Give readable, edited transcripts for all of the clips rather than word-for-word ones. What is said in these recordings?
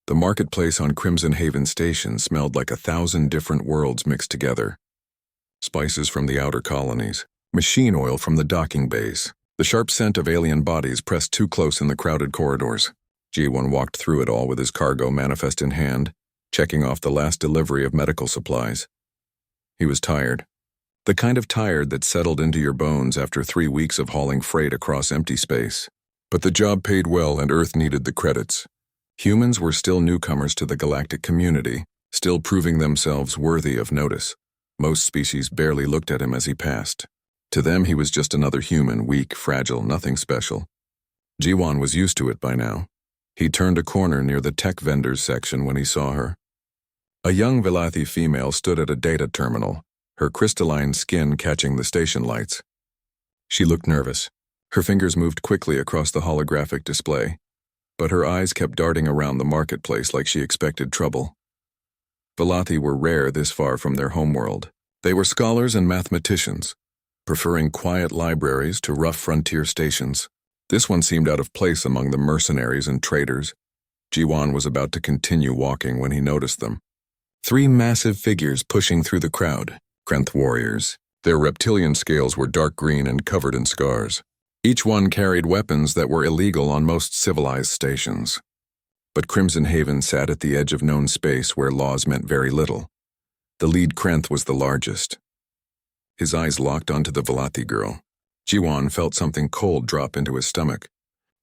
The marketplace on Crimson Haven Station smelled like 1,000 different worlds mixed together. Spices from the outer colonies, machine oil from the docking bays, the sharp scent of alien bodies pressed too close in the crowded corridors. G1 walked through it all with his cargo manifest in hand, checking off the last delivery of medical supplies. He was tired. The kind of tired that settled into your bones after 3 weeks of hauling freight across empty space. But the job paid well and Earth needed the credits. Humans were still newcomers to the galactic community, still proving themselves worthy of notice. Most species barely looked at him as he passed. To them, he was just another human, weak, fragile, nothing special. G1 was used to it by now. He turned a corner near the tech vendors section when he saw her. A young Velathi female stood at a data terminal, her crystalline skin catching the station lights. She looked nervous. Her fingers moved quickly across the holographic display, but her eyes kept darting around the marketplace like she expected trouble. Velathi were rare this far from their homeworld. They were scholars and mathematicians, preferring quiet libraries to rough frontier stations. This one seemed out of place among the mercenaries and traders. G1 was about to continue walking when he noticed them. 3 massive figures pushing through the crowd, Krenth warriors. Their reptilian scales were dark green and covered in scars. Each one carried weapons that were illegal on most civilized stations. But Crimson Haven sat at the edge of known space where laws meant very little. The lead Krenth was the largest. His eyes locked onto the Velathi girl. G1 felt something cold drop into his stomach.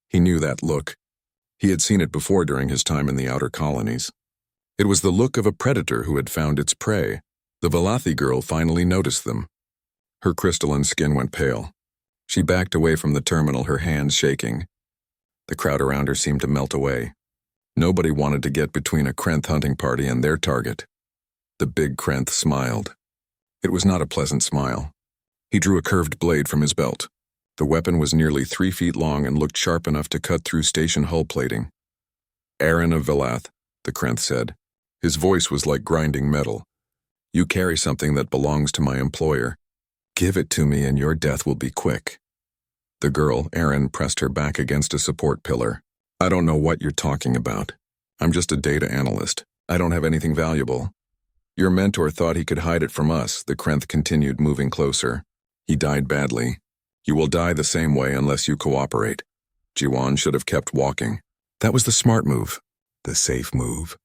He knew that look. He had seen it before during his time in the outer colonies. It was the look of a predator who had found its prey. The Velathi girl finally noticed them. Her crystalline skin went pale. She backed away from the terminal, her hands shaking. The crowd around her seemed to melt away. Nobody wanted to get between a Krenth hunting party and their target. The big Krenth smiled. It was not a pleasant smile. He drew a curved blade from his belt. The weapon was nearly 3 feet long and looked sharp enough to cut through station hull plating. "Aaron of Velath," the Krenth said. His voice was like grinding metal. "You carry something that belongs to my employer. Give it to me and your death will be quick." The girl, Aaron, pressed her back against a support pillar. "I don't know what you're talking about. I'm just a data analyst. I don't have anything valuable." "Your mentor thought he could hide it from us," the Krenth continued, moving closer. "He died badly. You will die the same way unless you cooperate." G1 should have kept walking. That was the smart move, the safe move.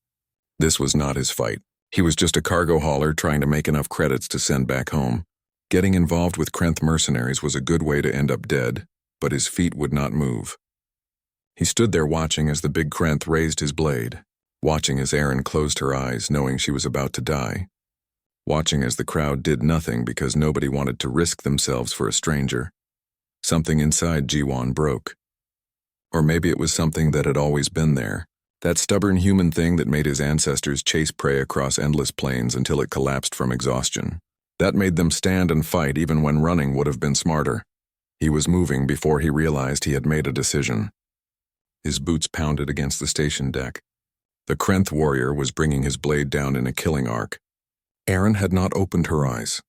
This was not his fight. He was just a cargo hauler trying to make enough credits to send back home. Getting involved with Krenth mercenaries was a good way to end up dead, but his feet would not move. He stood there watching as the big Krenth raised his blade, watching as Aaron closed her eyes, knowing she was about to die, watching as the crowd did nothing because nobody wanted to risk themselves for a stranger. Something inside G1 broke. Or maybe it was something that had always been there, that stubborn human thing that made his ancestors chase prey across endless plains until it collapsed from exhaustion. That made them stand and fight even when running would have been smarter. He was moving before he realized he had made a decision. His boots pounded against the station deck. The Krenth warrior was bringing his blade down in a killing arc. Aaron had not opened her eyes.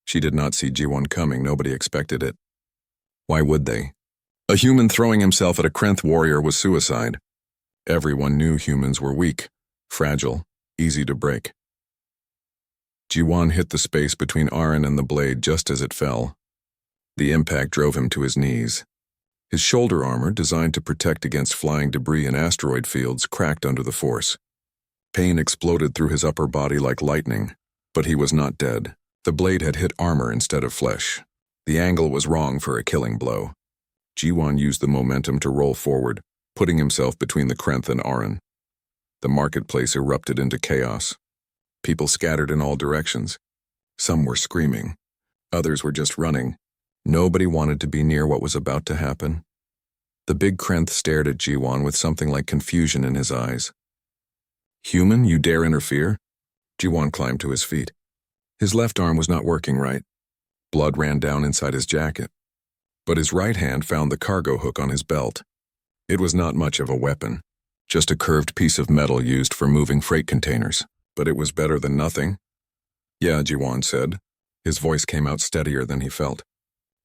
She did not see G1 coming. Nobody expected it. Why would they? A human throwing himself at a Krenth warrior was suicide. Everyone knew humans were weak, fragile, easy to break. G1 hit the space between Aaron and the blade just as it fell. The impact drove him to his knees. His shoulder armor, designed to protect against flying debris and asteroid fields, cracked under the force. Pain exploded through his upper body like lightning, but he was not dead. The blade had hit armor instead of flesh. The angle was wrong for a killing blow. G1 used the momentum to roll forward, putting himself between the Krenth and Aaron. The marketplace erupted into chaos. People scattered in all directions. Some were screaming. Others were just running. Nobody wanted to be near what was about to happen. The big Krenth stared at G1 with something like confusion in his eyes. "Human, you dare interfere?" G1 climbed to his feet. His left arm was not working right. Blood ran down inside his jacket. But his right hand found the cargo hook on his belt. It was not much of a weapon, just a curved piece of metal used for moving freight containers. But it was better than nothing. "Yeah," G1 said. His voice came out steadier than he felt.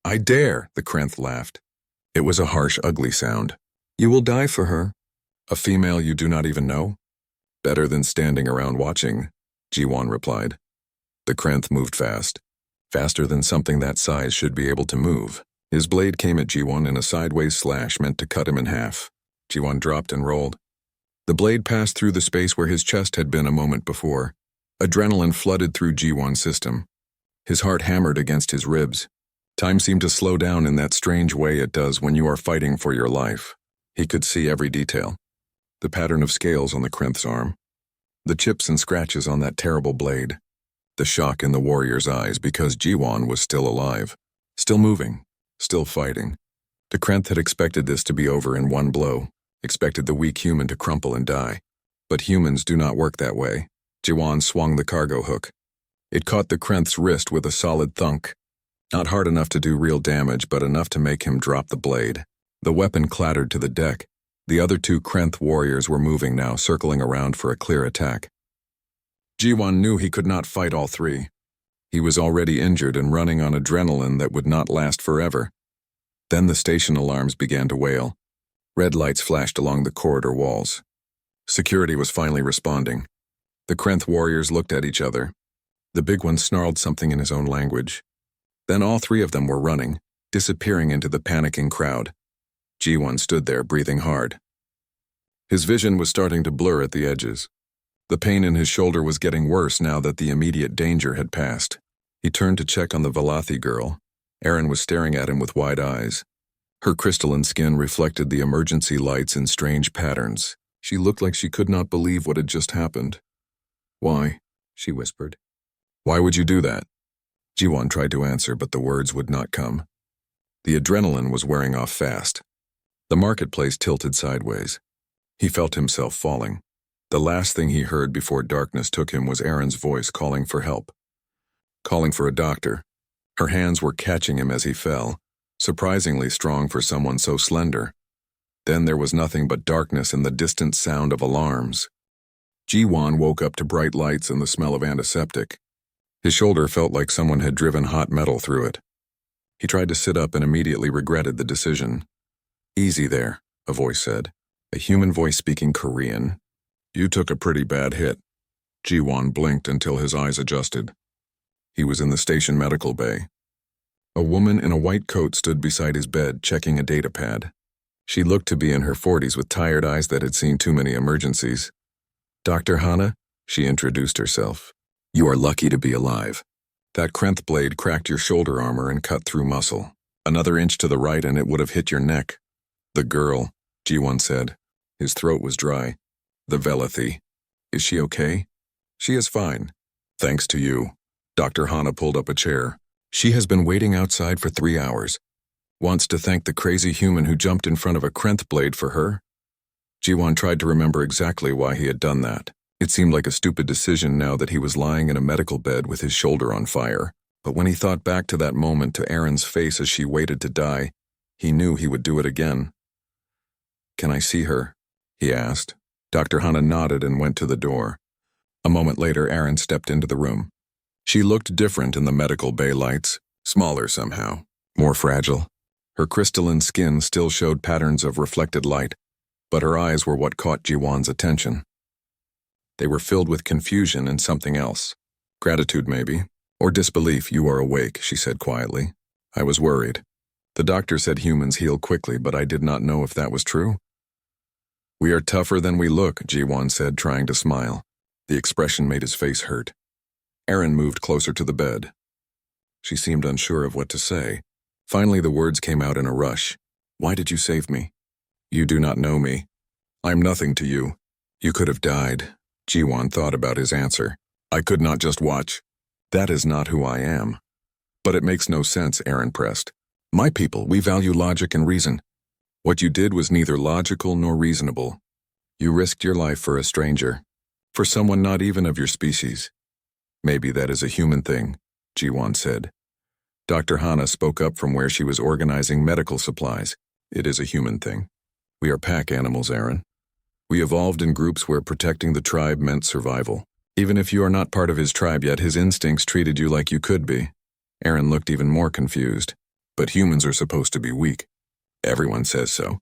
"I dare," the Krenth laughed. It was a harsh, ugly sound. "You will die for her." "A female you do not even know?" Better than standing around watching, Jiwan replied. The Krenth moved fast. Faster than something that size should be able to move. His blade came at Jiwan in a sideways slash meant to cut him in half. Jiwan dropped and rolled. The blade passed through the space where his chest had been a moment before. Adrenaline flooded through Jiwan's system. His heart hammered against his ribs. Time seemed to slow down in that strange way it does when you are fighting for your life. He could see every detail. The pattern of scales on the Krenth's arm. The chips and scratches on that terrible blade. The shock in the warrior's eyes because Jiwan was still alive. Still moving. Still fighting. The Krenth had expected this to be over in one blow. Expected the weak human to crumple and die. But humans do not work that way. Jiwan swung the cargo hook. It caught the Krenth's wrist with a solid thunk. Not hard enough to do real damage, but enough to make him drop the blade. The weapon clattered to the deck. The other two Krenth warriors were moving now, circling around for a clear attack. Jiwan knew he could not fight all three. He was already injured and running on adrenaline that would not last forever. Then the station alarms began to wail. Red lights flashed along the corridor walls. Security was finally responding. The Krenth warriors looked at each other. The big one snarled something in his own language. Then all three of them were running, disappearing into the panicking crowd. Jiwan stood there, breathing hard. His vision was starting to blur at the edges. The pain in his shoulder was getting worse now that the immediate danger had passed. He turned to check on the Valathi girl. Erin was staring at him with wide eyes. Her crystalline skin reflected the emergency lights in strange patterns. She looked like she could not believe what had just happened. Why? She whispered. Why would you do that? Jiwan tried to answer, but the words would not come. The adrenaline was wearing off fast. The marketplace tilted sideways. He felt himself falling. The last thing he heard before darkness took him was Erin's voice calling for help. Calling for a doctor. Her hands were catching him as he fell, surprisingly strong for someone so slender. Then there was nothing but darkness and the distant sound of alarms. Jiwan woke up to bright lights and the smell of antiseptic. His shoulder felt like someone had driven hot metal through it. He tried to sit up and immediately regretted the decision. Easy there, a voice said. A human voice speaking Korean. You took a pretty bad hit. Jiwan blinked until his eyes adjusted. He was in the station medical bay. A woman in a white coat stood beside his bed, checking a data pad. She looked to be in her 40s with tired eyes that had seen too many emergencies. Dr. Hana, she introduced herself. You are lucky to be alive. That Krenth blade cracked your shoulder armor and cut through muscle. Another inch to the right and it would have hit your neck. The girl, Jiwan said. His throat was dry. The Valathi. Is she okay? She is fine. Thanks to you. Dr. Hana pulled up a chair. She has been waiting outside for 3 hours. Wants to thank the crazy human who jumped in front of a Krenth blade for her. Jiwan tried to remember exactly why he had done that. It seemed like a stupid decision now that he was lying in a medical bed with his shoulder on fire. But when he thought back to that moment, to Erin's face as she waited to die, he knew he would do it again. Can I see her? He asked. Dr. Hana nodded and went to the door. A moment later, Erin stepped into the room. She looked different in the medical bay lights, smaller somehow, more fragile. Her crystalline skin still showed patterns of reflected light, but her eyes were what caught Jiwan's attention. They were filled with confusion and something else. Gratitude, maybe, or disbelief. You are awake, she said quietly. I was worried. The doctor said humans heal quickly, but I did not know if that was true. We are tougher than we look, Jiwan said, trying to smile. The expression made his face hurt. Erin moved closer to the bed. She seemed unsure of what to say. Finally, the words came out in a rush. Why did you save me? You do not know me. I'm nothing to you. You could have died. Jiwan thought about his answer. I could not just watch. That is not who I am. But it makes no sense, Erin pressed. My people, we value logic and reason. What you did was neither logical nor reasonable. You risked your life for a stranger, for someone not even of your species. Maybe that is a human thing, Jiwan said. Dr. Hana spoke up from where she was organizing medical supplies. It is a human thing. We are pack animals, Erin. We evolved in groups where protecting the tribe meant survival. Even if you are not part of his tribe yet, his instincts treated you like you could be. Erin looked even more confused. But humans are supposed to be weak. Everyone says so.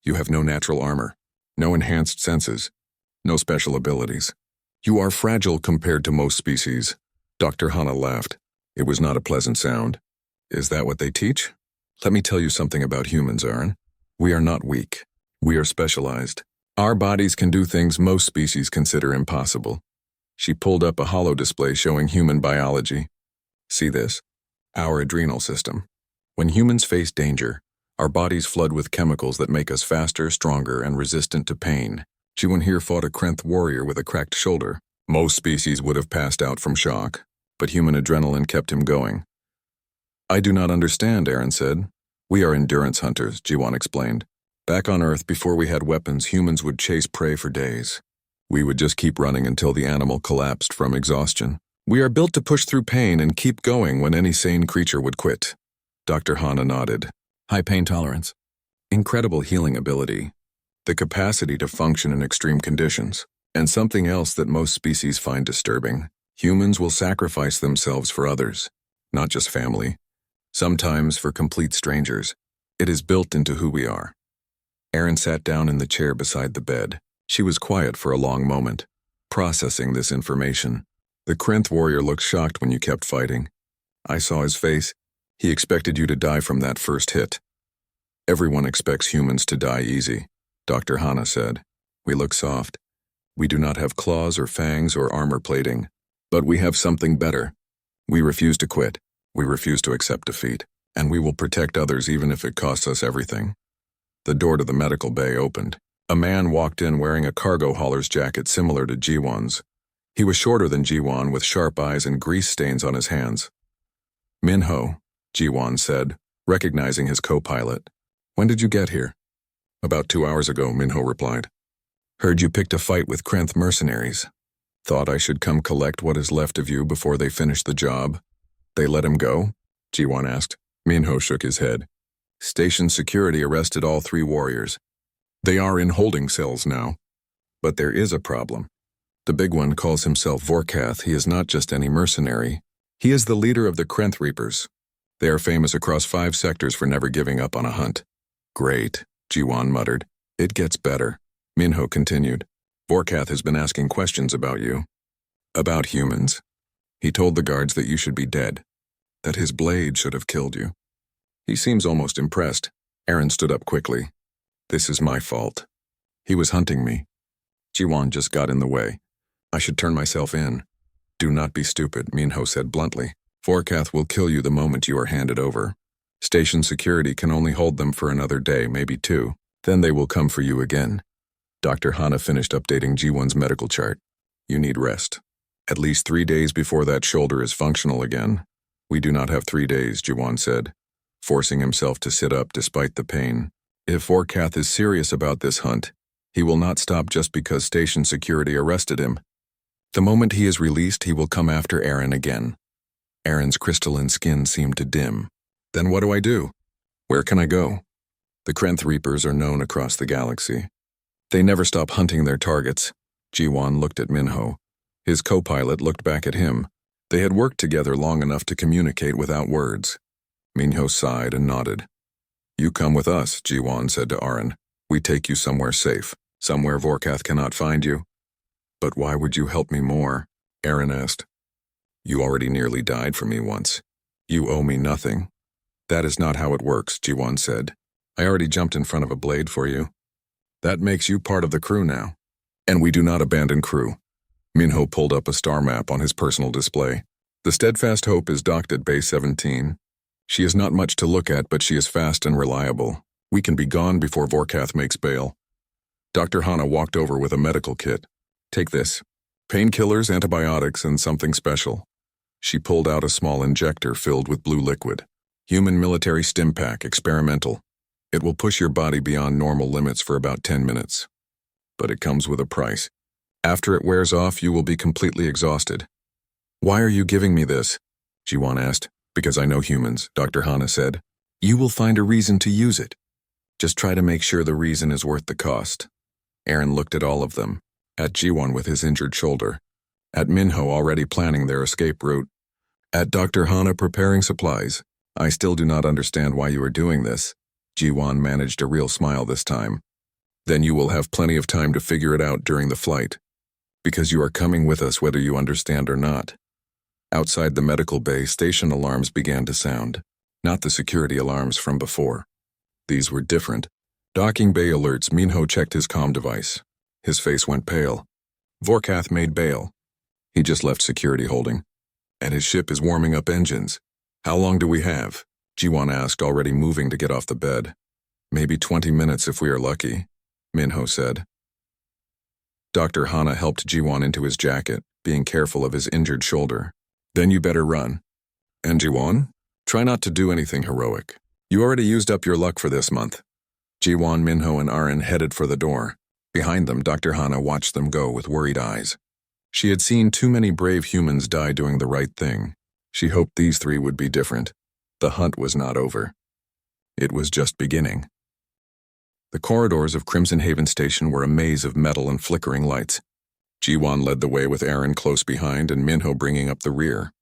You have no natural armor, no enhanced senses. No special abilities. You are fragile compared to most species. Dr. Hana laughed. It was not a pleasant sound. Is that what they teach? Let me tell you something about humans, Aaron. We are not weak. We are specialized. Our bodies can do things most species consider impossible. She pulled up a holo display showing human biology. See this? Our adrenal system. When humans face danger, our bodies flood with chemicals that make us faster, stronger, and resistant to pain. Jiwon here fought a Krenth warrior with a cracked shoulder. Most species would have passed out from shock, but human adrenaline kept him going. I do not understand, Aaron said. We are endurance hunters, Jiwon explained. Back on Earth, before we had weapons, humans would chase prey for days. We would just keep running until the animal collapsed from exhaustion. We are built to push through pain and keep going when any sane creature would quit. Dr. Hana nodded. High pain tolerance. Incredible healing ability. The capacity to function in extreme conditions. And something else that most species find disturbing. Humans will sacrifice themselves for others, not just family. Sometimes for complete strangers. It is built into who we are. Aaron sat down in the chair beside the bed. She was quiet for a long moment, processing this information. The Krenth warrior looked shocked when you kept fighting. I saw his face. He expected you to die from that first hit. Everyone expects humans to die easy, Dr. Hana said. We look soft. We do not have claws or fangs or armor plating, but we have something better. We refuse to quit. We refuse to accept defeat, and we will protect others even if it costs us everything. The door to the medical bay opened. A man walked in wearing a cargo hauler's jacket similar to Jiwon's. He was shorter than Jiwon with sharp eyes and grease stains on his hands. Minho, Jiwon said, recognizing his co-pilot. When did you get here? About 2 hours ago, Minho replied. Heard you picked a fight with Krenth mercenaries. Thought I should come collect what is left of you before they finish the job. They let him go? Jiwon asked. Minho shook his head. Station security arrested all 3 warriors. They are in holding cells now. But there is a problem. The big one calls himself Vorkath. He is not just any mercenary. He is the leader of the Krenth Reapers. They are famous across 5 sectors for never giving up on a hunt. Great, Jiwon muttered. It gets better. Minho continued. Vorkath has been asking questions about you. About humans. He told the guards that you should be dead. That his blade should have killed you. He seems almost impressed. Aaron stood up quickly. This is my fault. He was hunting me. Jiwon just got in the way. I should turn myself in. Do not be stupid, Minho said bluntly. Vorkath will kill you the moment you are handed over. Station security can only hold them for another day, maybe 2. Then they will come for you again. Dr. Hana finished updating Jiwon's medical chart. You need rest. At least 3 days before that shoulder is functional again. We do not have 3 days, Jiwon said, forcing himself to sit up despite the pain. If Vorkath is serious about this hunt, he will not stop just because station security arrested him. The moment he is released, he will come after Aaron again. Aaron's crystalline skin seemed to dim. Then what do I do? Where can I go? The Krenth Reapers are known across the galaxy. They never stop hunting their targets. Jiwon looked at Minho. His co-pilot looked back at him. They had worked together long enough to communicate without words. Minho sighed and nodded. You come with us, Jiwon said to Aaron. We take you somewhere safe, somewhere Vorkath cannot find you. But why would you help me more? Aaron asked. You already nearly died for me once. You owe me nothing. That is not how it works, Jiwon said. I already jumped in front of a blade for you. That makes you part of the crew now. And we do not abandon crew. Minho pulled up a star map on his personal display. The Steadfast Hope is docked at Base 17. She is not much to look at, but she is fast and reliable. We can be gone before Vorkath makes bail. Dr. Hana walked over with a medical kit. Take this. Painkillers, antibiotics, and something special. She pulled out a small injector filled with blue liquid. Human military stim pack, experimental. It will push your body beyond normal limits for about 10 minutes. But it comes with a price. After it wears off, you will be completely exhausted. Why are you giving me this? Jiwon asked. Because I know humans, Dr. Hana said. You will find a reason to use it. Just try to make sure the reason is worth the cost. Aaron looked at all of them. At Jiwon with his injured shoulder. At Minho already planning their escape route. At Dr. Hana preparing supplies. I still do not understand why you are doing this. Jiwon managed a real smile this time. Then you will have plenty of time to figure it out during the flight, because you are coming with us whether you understand or not. Outside the medical bay, station alarms began to sound, not the security alarms from before. These were different. Docking bay alerts. Minho checked his comm device. His face went pale. Vorkath made bail. He just left security holding. And his ship is warming up engines. How long do we have? Jiwon asked, already moving to get off the bed. Maybe 20 minutes if we are lucky, Minho said. Dr. Hana helped Jiwon into his jacket, being careful of his injured shoulder. Then you better run. And Jiwon? Try not to do anything heroic. You already used up your luck for this month. Jiwon, Minho, and Arin headed for the door. Behind them, Dr. Hana watched them go with worried eyes. She had seen too many brave humans die doing the right thing. She hoped these three would be different. The hunt was not over. It was just beginning. The corridors of Crimson Haven Station were a maze of metal and flickering lights. Jiwon led the way with Arin close behind and Minho bringing up the rear.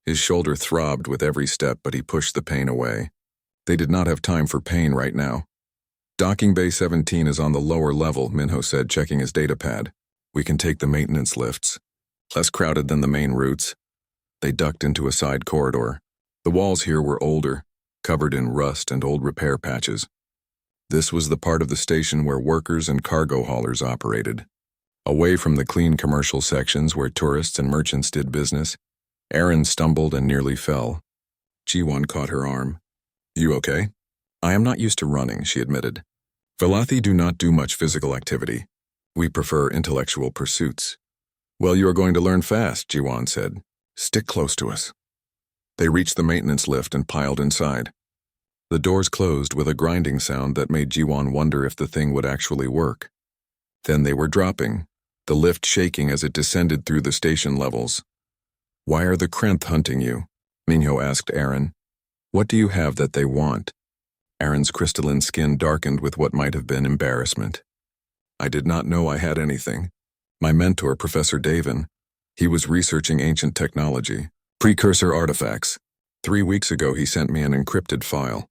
His shoulder throbbed with every step, but he pushed the pain away. They did not have time for pain right now. Docking Bay 17 is on the lower level, Minho said, checking his datapad. We can take the maintenance lifts. Less crowded than the main routes. They ducked into a side corridor. The walls here were older, covered in rust and old repair patches. This was the part of the station where workers and cargo haulers operated. Away from the clean commercial sections where tourists and merchants did business, Arin stumbled and nearly fell. Jiwon caught her arm. You okay? I am not used to running, she admitted. Velathi do not do much physical activity. We prefer intellectual pursuits. Well, you are going to learn fast, Jiwon said. Stick close to us. They reached the maintenance lift and piled inside. The doors closed with a grinding sound that made Jiwon wonder if the thing would actually work. Then they were dropping, the lift shaking as it descended through the station levels. Why are the Krenth hunting you? Minho asked Arin. What do you have that they want? Arin's crystalline skin darkened with what might have been embarrassment. I did not know I had anything. My mentor, Professor Davin, he was researching ancient technology, precursor artifacts. 3 weeks ago he sent me an encrypted file.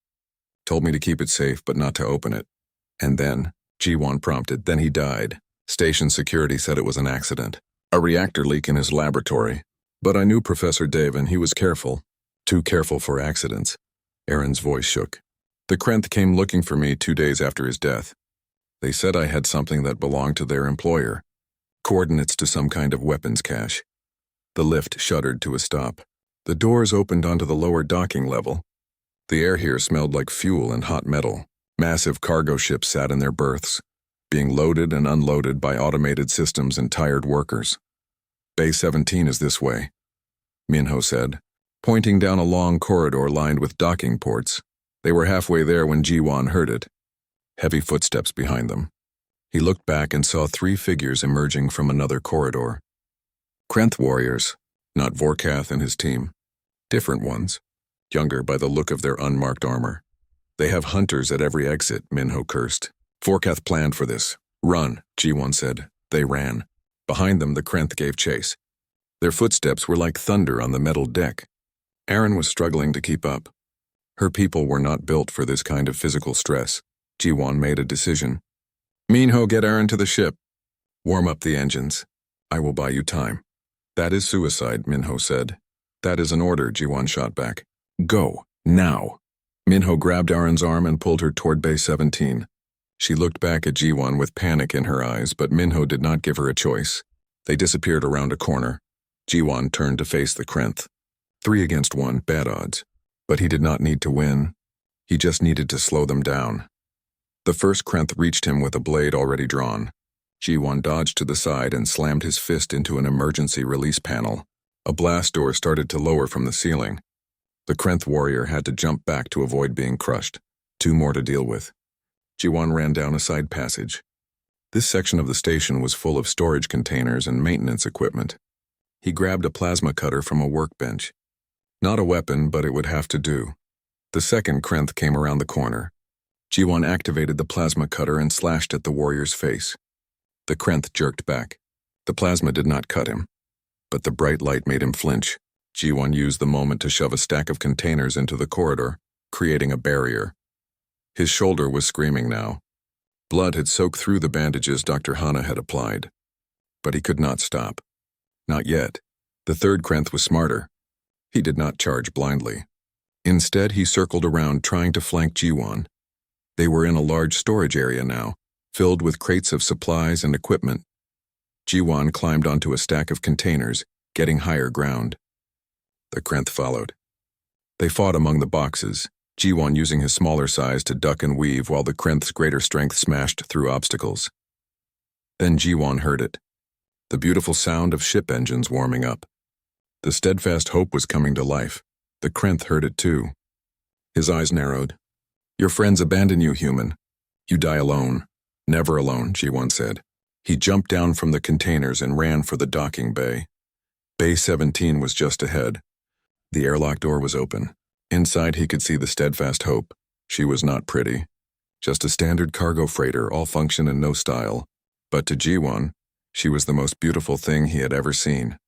Told me to keep it safe but not to open it. And then, Jiwon prompted, then he died. Station security said it was an accident. A reactor leak in his laboratory. But I knew Professor Davin, he was careful. Too careful for accidents. Arin's voice shook. The Krenth came looking for me 2 days after his death. They said I had something that belonged to their employer. Coordinates to some kind of weapons cache. The lift shuddered to a stop. The doors opened onto the lower docking level. The air here smelled like fuel and hot metal. Massive cargo ships sat in their berths, being loaded and unloaded by automated systems and tired workers. Bay 17 is this way, Minho said, pointing down a long corridor lined with docking ports. They were halfway there when Jiwon heard it. Heavy footsteps behind them. He looked back and saw 3 figures emerging from another corridor. Krenth warriors, not Vorkath and his team. Different ones, younger by the look of their unmarked armor. They have hunters at every exit, Minho cursed. Vorkath planned for this. Run, Jiwon said. They ran. Behind them, the Krenth gave chase. Their footsteps were like thunder on the metal deck. Arin was struggling to keep up. Her people were not built for this kind of physical stress. Jiwon made a decision. Minho, get Arin to the ship. Warm up the engines. I will buy you time. That is suicide, Minho said. That is an order, Jiwon shot back. Go, now. Minho grabbed Arin's arm and pulled her toward Bay 17. She looked back at Jiwon with panic in her eyes, but Minho did not give her a choice. They disappeared around a corner. Jiwon turned to face the Krenth. 3 against 1, bad odds. But he did not need to win. He just needed to slow them down. The first Krenth reached him with a blade already drawn. Jiwon dodged to the side and slammed his fist into an emergency release panel. A blast door started to lower from the ceiling. The Krenth warrior had to jump back to avoid being crushed. 2 more to deal with. Jiwon ran down a side passage. This section of the station was full of storage containers and maintenance equipment. He grabbed a plasma cutter from a workbench. Not a weapon, but it would have to do. The second Krenth came around the corner. Jiwon activated the plasma cutter and slashed at the warrior's face. The Krenth jerked back. The plasma did not cut him, but the bright light made him flinch. Jiwon used the moment to shove a stack of containers into the corridor, creating a barrier. His shoulder was screaming now. Blood had soaked through the bandages Dr. Hana had applied. But he could not stop. Not yet. The third Krenth was smarter. He did not charge blindly. Instead, he circled around trying to flank Jiwon. They were in a large storage area now, filled with crates of supplies and equipment. Jiwon climbed onto a stack of containers, getting higher ground. The Krenth followed. They fought among the boxes, Jiwon using his smaller size to duck and weave while the Krenth's greater strength smashed through obstacles. Then Jiwon heard it. The beautiful sound of ship engines warming up. The steadfast hope was coming to life. The Krenth heard it too. His eyes narrowed. Your friends abandon you, human. You die alone. Never alone, Jiwon said. He jumped down from the containers and ran for the docking bay. Bay 17 was just ahead. The airlock door was open. Inside he could see the steadfast hope. She was not pretty. Just a standard cargo freighter, all function and no style. But to Jiwon, she was the most beautiful thing he had ever seen.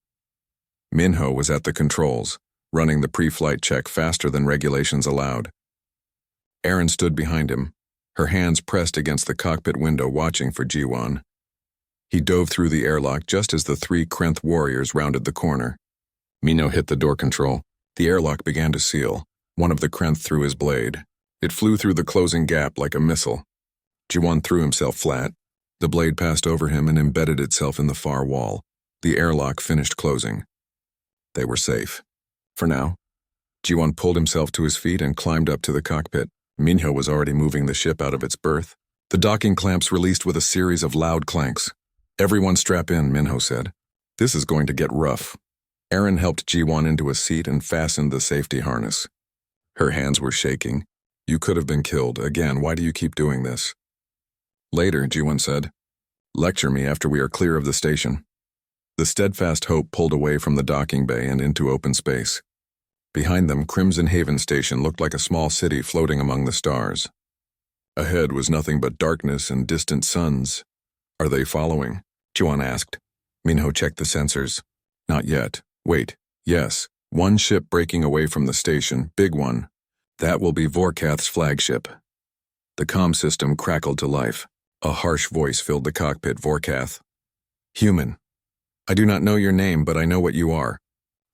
Minho was at the controls, running the pre-flight check faster than regulations allowed. Erin stood behind him, her hands pressed against the cockpit window watching for Jiwon. He dove through the airlock just as the three Krenth warriors rounded the corner. Minho hit the door control. The airlock began to seal. One of the Krenth threw his blade. It flew through the closing gap like a missile. Jiwon threw himself flat. The blade passed over him and embedded itself in the far wall. The airlock finished closing. They were safe. For now. Jiwon pulled himself to his feet and climbed up to the cockpit. Minho was already moving the ship out of its berth. The docking clamps released with a series of loud clanks. Everyone strap in, Minho said. This is going to get rough. Erin helped Jiwon into a seat and fastened the safety harness. Her hands were shaking. You could have been killed. Again, why do you keep doing this? Later, Jiwon said. Lecture me after we are clear of the station. The steadfast hope pulled away from the docking bay and into open space. Behind them, Crimson Haven Station looked like a small city floating among the stars. Ahead was nothing but darkness and distant suns. Are they following? Jiwon asked. Minho checked the sensors. Not yet. Wait. Yes. One ship breaking away from the station, big one. That will be Vorkath's flagship. The comm system crackled to life. A harsh voice filled the cockpit. Vorkath. Human. I do not know your name, but I know what you are.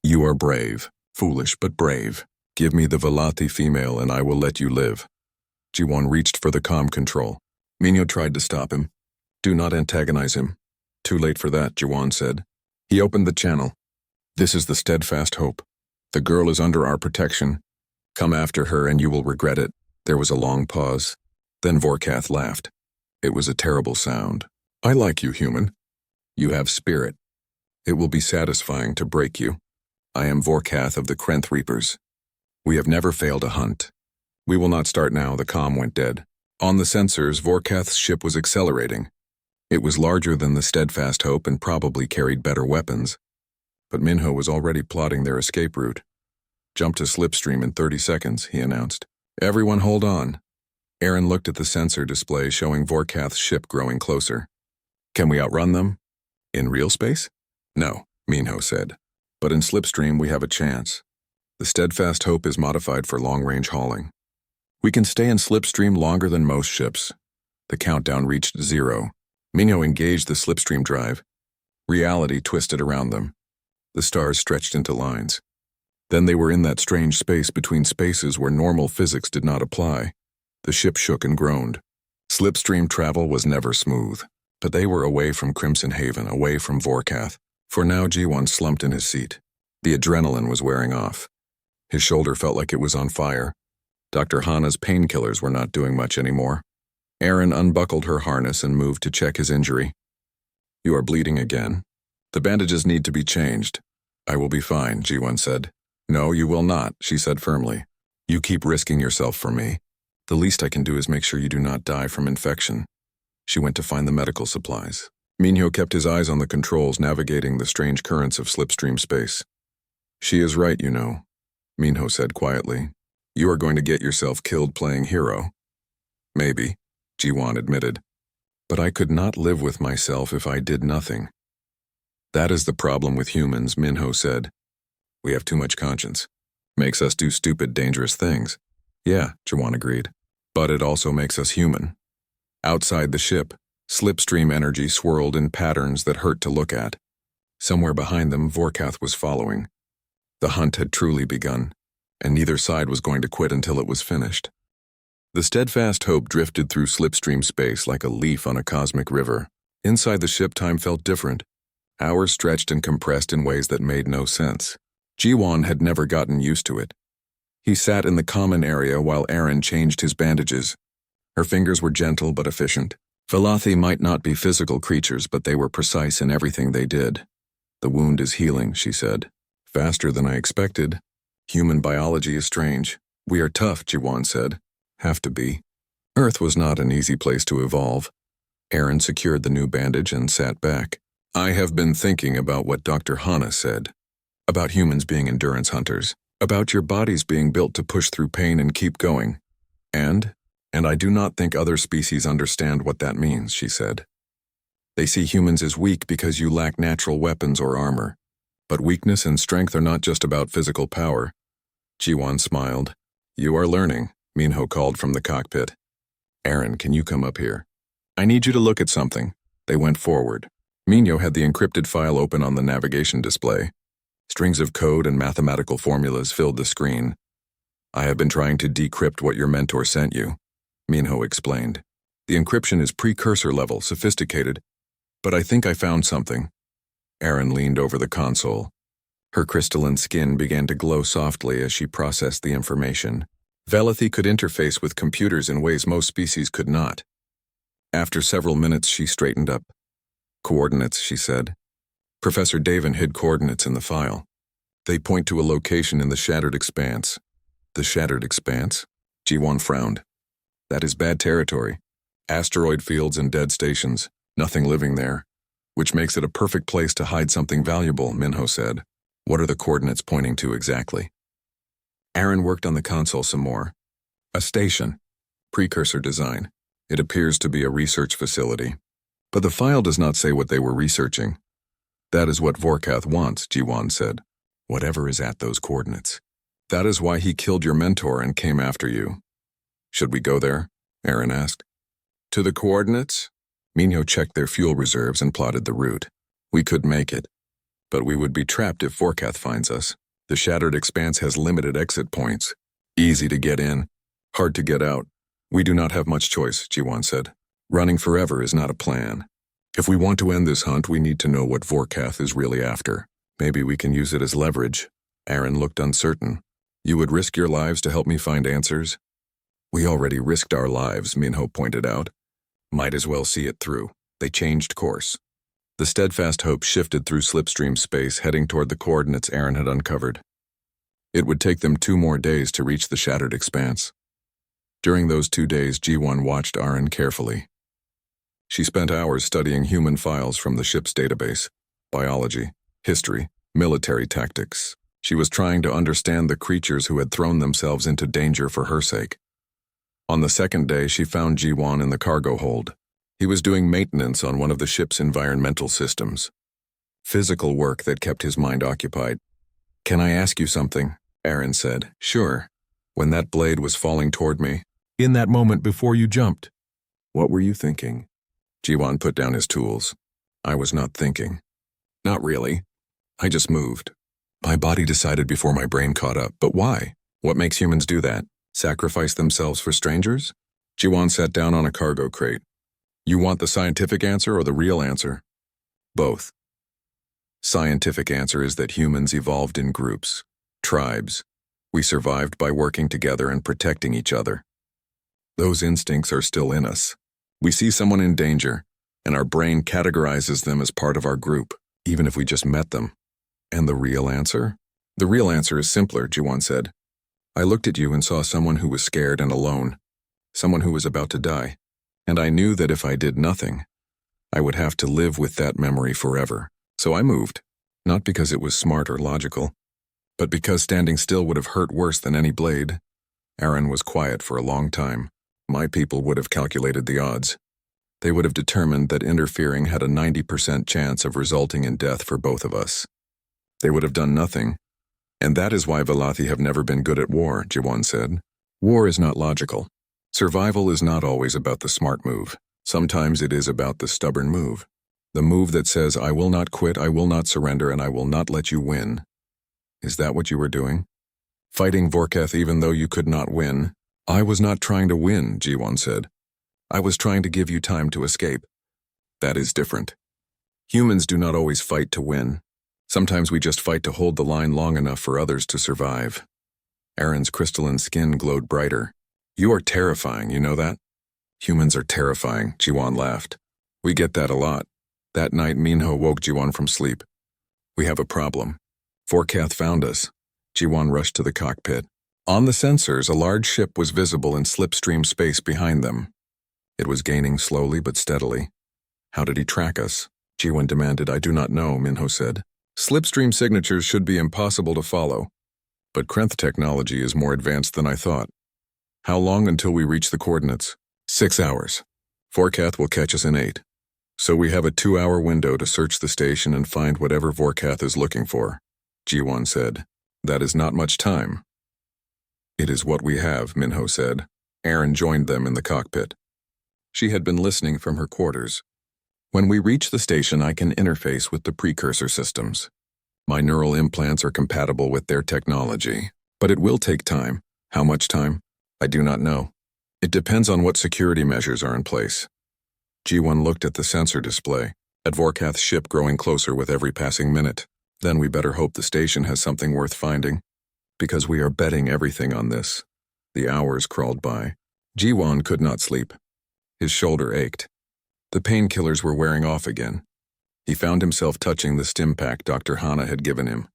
You are brave. Foolish, but brave. Give me the Velati female and I will let you live. Jiwon reached for the comm control. Minho tried to stop him. Do not antagonize him. Too late for that, Jiwon said. He opened the channel. This is the steadfast hope. The girl is under our protection. Come after her and you will regret it. There was a long pause. Then Vorkath laughed. It was a terrible sound. I like you, human. You have spirit. It will be satisfying to break you. I am Vorkath of the Krenth Reapers. We have never failed a hunt. We will not start now. The comm went dead. On the sensors, Vorkath's ship was accelerating. It was larger than the steadfast hope and probably carried better weapons. But Minho was already plotting their escape route. Jump to slipstream in 30 seconds, he announced. Everyone hold on. Erin looked at the sensor display showing Vorkath's ship growing closer. Can we outrun them? In real space? No, Minho said. But in slipstream we have a chance. The steadfast hope is modified for long-range hauling. We can stay in slipstream longer than most ships. The countdown reached 0. Minho engaged the slipstream drive. Reality twisted around them. The stars stretched into lines. Then they were in that strange space between spaces where normal physics did not apply. The ship shook and groaned. Slipstream travel was never smooth. But they were away from Crimson Haven, away from Vorkath. For now, Jiwon slumped in his seat. The adrenaline was wearing off. His shoulder felt like it was on fire. Dr. Hana's painkillers were not doing much anymore. Erin unbuckled her harness and moved to check his injury. You are bleeding again. The bandages need to be changed. I will be fine, Jiwon said. No, you will not, she said firmly. You keep risking yourself for me. The least I can do is make sure you do not die from infection. She went to find the medical supplies. Minho kept his eyes on the controls, navigating the strange currents of slipstream space. She is right, you know, Minho said quietly. You are going to get yourself killed playing hero. Maybe, Jiwon admitted. But I could not live with myself if I did nothing. That is the problem with humans, Minho said. We have too much conscience. Makes us do stupid, dangerous things. Yeah, Jiwon agreed. But it also makes us human. Outside the ship, slipstream energy swirled in patterns that hurt to look at. Somewhere behind them, Vorkath was following. The hunt had truly begun, and neither side was going to quit until it was finished. The steadfast hope drifted through slipstream space like a leaf on a cosmic river. Inside the ship, time felt different. Hours stretched and compressed in ways that made no sense. Jiwon had never gotten used to it. He sat in the common area while Aaron changed his bandages. Her fingers were gentle but efficient. Velothi might not be physical creatures, but they were precise in everything they did. "The wound is healing," she said. "Faster than I expected. Human biology is strange." "We are tough," Jiwon said. "Have to be." Earth was not an easy place to evolve. Aaron secured the new bandage and sat back. "I have been thinking about what Dr. Hana said. About humans being endurance hunters. About your bodies being built to push through pain and keep going. And I do not think other species understand what that means," she said. "They see humans as weak because you lack natural weapons or armor. But weakness and strength are not just about physical power." Jiwon smiled. "You are learning," Minho called from the cockpit. "Aaron, can you come up here? I need you to look at something." They went forward. Minho had the encrypted file open on the navigation display. Strings of code and mathematical formulas filled the screen. "I have been trying to decrypt what your mentor sent you," Minho explained. "The encryption is precursor level, sophisticated, but I think I found something." Aaron leaned over the console. Her crystalline skin began to glow softly as she processed the information. Velothi could interface with computers in ways most species could not. After several minutes, she straightened up. "Coordinates," she said. Professor Davin hid coordinates in the file. "They point to a location in the Shattered Expanse." "The Shattered Expanse?" Jiwon frowned. "That is bad territory. Asteroid fields and dead stations. Nothing living there. Which makes it a perfect place to hide something valuable," Minho said. "What are the coordinates pointing to exactly?" Aaron worked on the console some more. "A station. Precursor design. It appears to be a research facility. But the file does not say what they were researching." "That is what Vorkath wants," Jiwon said. "Whatever is at those coordinates. That is why he killed your mentor and came after you." "Should we go there?" Aaron asked. "To the coordinates?" Minho checked their fuel reserves and plotted the route. "We could make it, but we would be trapped if Vorkath finds us. The Shattered Expanse has limited exit points. Easy to get in, hard to get out. We do not have much choice," Jiwon said. "Running forever is not a plan. If we want to end this hunt, we need to know what Vorkath is really after. Maybe we can use it as leverage." Aaron looked uncertain. "You would risk your lives to help me find answers?" "We already risked our lives," Minho pointed out. "Might as well see it through." They changed course. The steadfast hope shifted through slipstream space, heading toward the coordinates Aaron had uncovered. It would take them 2 more days to reach the Shattered Expanse. During those 2 days, Jiwon watched Aaron carefully. She spent hours studying human files from the ship's database, biology, history, military tactics. She was trying to understand the creatures who had thrown themselves into danger for her sake. On the 2nd day, she found Jiwon in the cargo hold. He was doing maintenance on one of the ship's environmental systems. Physical work that kept his mind occupied. "Can I ask you something?" Aaron said. "Sure." "When that blade was falling toward me, in that moment before you jumped, what were you thinking?" Jiwon put down his tools. "I was not thinking. Not really. I just moved. My body decided before my brain caught up. But why? What makes humans do that? Sacrifice themselves for strangers?" Jiwon sat down on a cargo crate. "You want the scientific answer or the real answer?" "Both. Scientific answer is that humans evolved in groups, tribes. We survived by working together and protecting each other. Those instincts are still in us. We see someone in danger, and our brain categorizes them as part of our group, even if we just met them." "And the real answer?" "The real answer is simpler," Jiwon said. "I looked at you and saw someone who was scared and alone, someone who was about to die, and I knew that if I did nothing, I would have to live with that memory forever. So I moved, not because it was smart or logical, but because standing still would have hurt worse than any blade." Aaron was quiet for a long time. "My people would have calculated the odds. They would have determined that interfering had a 90% chance of resulting in death for both of us. They would have done nothing. And that is why Velothi have never been good at war," Jiwon said. "War is not logical. Survival is not always about the smart move. Sometimes it is about the stubborn move. The move that says, I will not quit, I will not surrender, and I will not let you win. Is that what you were doing? Fighting Vorkath even though you could not win? I was not trying to win, G1 said. I was trying to give you time to escape. That is different. Humans do not always fight to win. Sometimes we just fight to hold the line long enough for others to survive. Aaron's crystalline skin glowed brighter. You are terrifying, you know that? Humans are terrifying, Jiwan laughed. We get that a lot. That night, Minho woke Jiwan from sleep. We have a problem. Vorkath found us. Jiwan rushed to the cockpit. On the sensors, a large ship was visible in slipstream space behind them. It was gaining slowly but steadily. How did he track us? Jiwan demanded. I do not know, Minho said. Slipstream signatures should be impossible to follow. But Krenth technology is more advanced than I thought. How long until we reach the coordinates? 6 hours. Vorkath will catch us in 8. So we have a 2-hour window to search the station and find whatever Vorkath is looking for, G1 said. That is not much time. It is what we have, Minho said. Aaron joined them in the cockpit. She had been listening from her quarters. When we reach the station, I can interface with the precursor systems. My neural implants are compatible with their technology. But it will take time. How much time? I do not know. It depends on what security measures are in place. G1 looked at the sensor display, at Vorkath's ship growing closer with every passing minute. Then we better hope the station has something worth finding. Because we are betting everything on this. The hours crawled by. G1 could not sleep. His shoulder ached. The painkillers were wearing off again. He found himself touching the stim pack Dr. Hana had given him.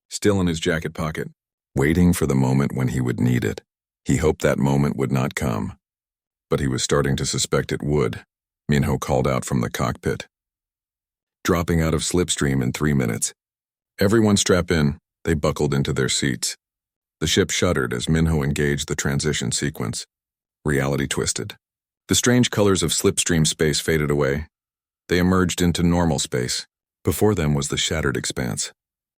Still in his jacket pocket, waiting for the moment when he would need it. He hoped that moment would not come. But he was starting to suspect it would. Minho called out from the cockpit. Dropping out of slipstream in 3 minutes. Everyone strap in. They buckled into their seats. The ship shuddered as Minho engaged the transition sequence. Reality twisted. The strange colors of slipstream space faded away. They emerged into normal space. Before them was the shattered expanse.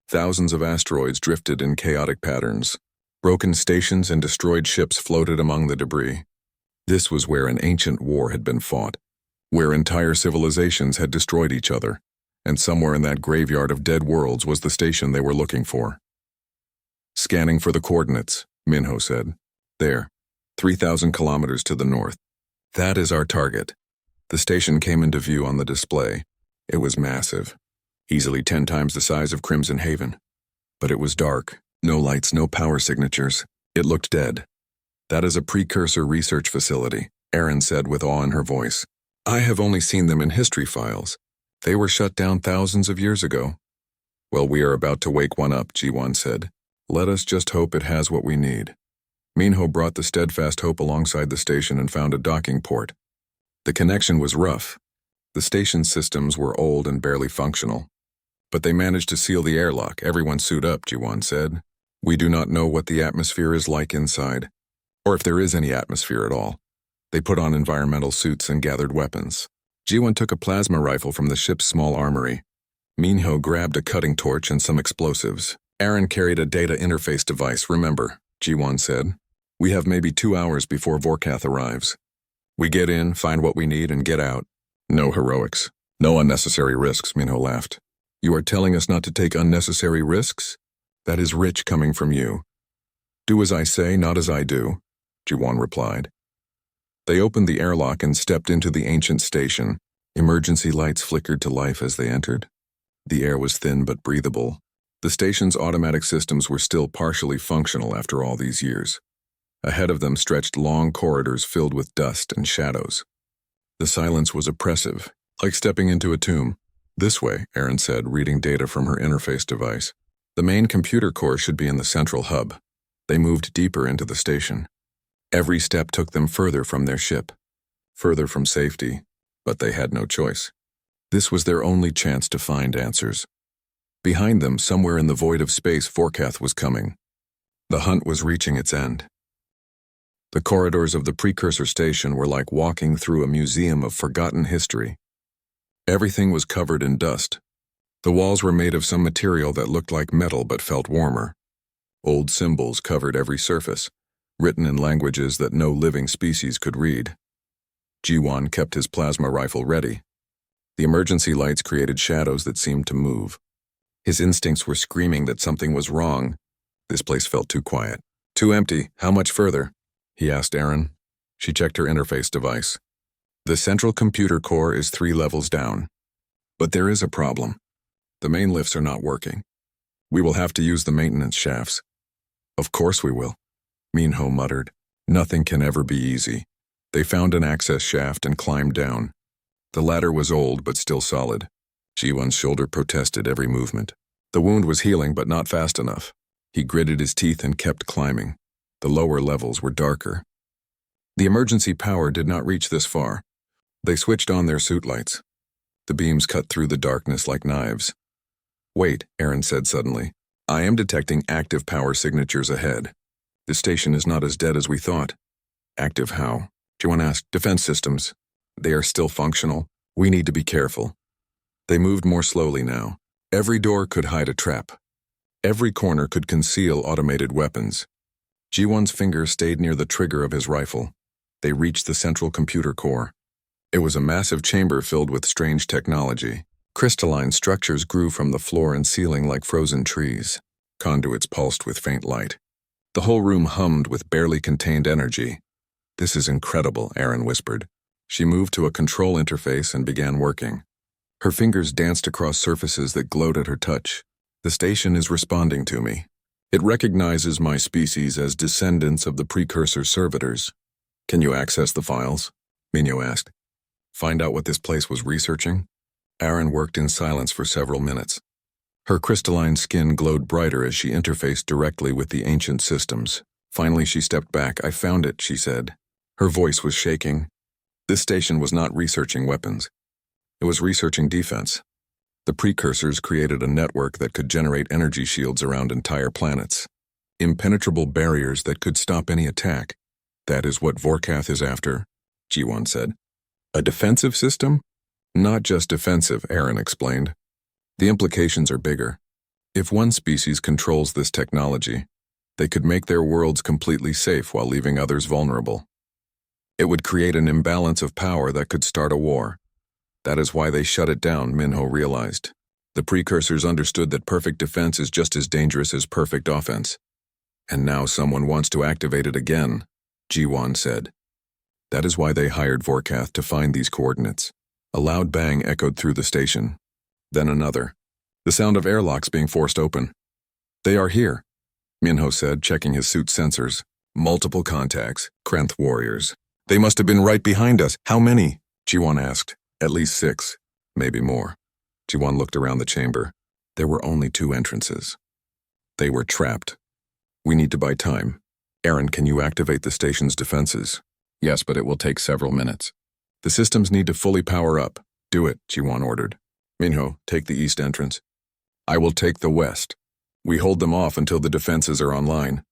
Thousands of asteroids drifted in chaotic patterns. Broken stations and destroyed ships floated among the debris. This was where an ancient war had been fought, where entire civilizations had destroyed each other, and somewhere in that graveyard of dead worlds was the station they were looking for. Scanning for the coordinates, Minho said. There, 3,000 kilometers to the north. That is our target. The station came into view on the display. It was massive, easily 10 times the size of Crimson Haven. But it was dark, no lights, no power signatures. It looked dead. That is a precursor research facility, Aaron said with awe in her voice. I have only seen them in history files. They were shut down thousands of years ago. Well, we are about to wake one up, G1 said. Let us just hope it has what we need. Minho brought the steadfast hope alongside the station and found a docking port. The connection was rough. The station's systems were old and barely functional. But they managed to seal the airlock. Everyone suit up, G1 said. We do not know what the atmosphere is like inside, or if there is any atmosphere at all. They put on environmental suits and gathered weapons. G1 took a plasma rifle from the ship's small armory. Minho grabbed a cutting torch and some explosives. Aaron carried a data interface device, remember, G1 said. We have maybe 2 hours before Vorkath arrives. We get in, find what we need, and get out. No heroics. No unnecessary risks, Minho laughed. You are telling us not to take unnecessary risks? That is rich coming from you. Do as I say, not as I do, G1 replied. They opened the airlock and stepped into the ancient station. Emergency lights flickered to life as they entered. The air was thin but breathable. The station's automatic systems were still partially functional after all these years. Ahead of them stretched long corridors filled with dust and shadows. The silence was oppressive, like stepping into a tomb. This way, Aaron said, reading data from her interface device. The main computer core should be in the central hub. They moved deeper into the station. Every step took them further from their ship, further from safety, but they had no choice. This was their only chance to find answers. Behind them, somewhere in the void of space, Vorkath was coming. The hunt was reaching its end. The corridors of the precursor station were like walking through a museum of forgotten history. Everything was covered in dust. The walls were made of some material that looked like metal but felt warmer. Old symbols covered every surface, written in languages that no living species could read. Ji-won kept his plasma rifle ready. The emergency lights created shadows that seemed to move. His instincts were screaming that something was wrong. This place felt too quiet. Too empty. How much further? He asked Erin. She checked her interface device. The central computer core is 3 levels down. But there is a problem. The main lifts are not working. We will have to use the maintenance shafts. Of course we will, Minho muttered. Nothing can ever be easy. They found an access shaft and climbed down. The ladder was old but still solid. Ji-won's shoulder protested every movement. The wound was healing but not fast enough. He gritted his teeth and kept climbing. The lower levels were darker. The emergency power did not reach this far. They switched on their suit lights. The beams cut through the darkness like knives. Wait, Erin said suddenly. I am detecting active power signatures ahead. The station is not as dead as we thought. Active how? Ji-won asked. Defense systems. They are still functional. We need to be careful. They moved more slowly now. Every door could hide a trap. Every corner could conceal automated weapons. Ji-won's finger stayed near the trigger of his rifle. They reached the central computer core. It was a massive chamber filled with strange technology. Crystalline structures grew from the floor and ceiling like frozen trees. Conduits pulsed with faint light. The whole room hummed with barely contained energy. This is incredible, Erin whispered. She moved to a control interface and began working. Her fingers danced across surfaces that glowed at her touch. The station is responding to me. It recognizes my species as descendants of the precursor servitors. Can you access the files? Minho asked. Find out what this place was researching? Erin worked in silence for several minutes. Her crystalline skin glowed brighter as she interfaced directly with the ancient systems. Finally, she stepped back. I found it, she said. Her voice was shaking. This station was not researching weapons. It was researching defense. The precursors created a network that could generate energy shields around entire planets. Impenetrable barriers that could stop any attack. That is what Vorkath is after, Ji-won said. A defensive system? Not just defensive, Erin explained. The implications are bigger. If one species controls this technology, they could make their worlds completely safe while leaving others vulnerable. It would create an imbalance of power that could start a war. That is why they shut it down, Minho realized. The precursors understood that perfect defense is just as dangerous as perfect offense. And now someone wants to activate it again, Ji-won said. That is why they hired Vorkath to find these coordinates. A loud bang echoed through the station. Then another. The sound of airlocks being forced open. They are here, Minho said, checking his suit's sensors. Multiple contacts, Krenth warriors. They must have been right behind us. How many? Ji-won asked. At least 6, maybe more. Ji-won looked around the chamber. There were only 2 entrances. They were trapped. We need to buy time. Erin, can you activate the station's defenses? Yes, but it will take several minutes. The systems need to fully power up. Do it, Ji-won ordered. Minho, take the east entrance. I will take the west. We hold them off until the defenses are online.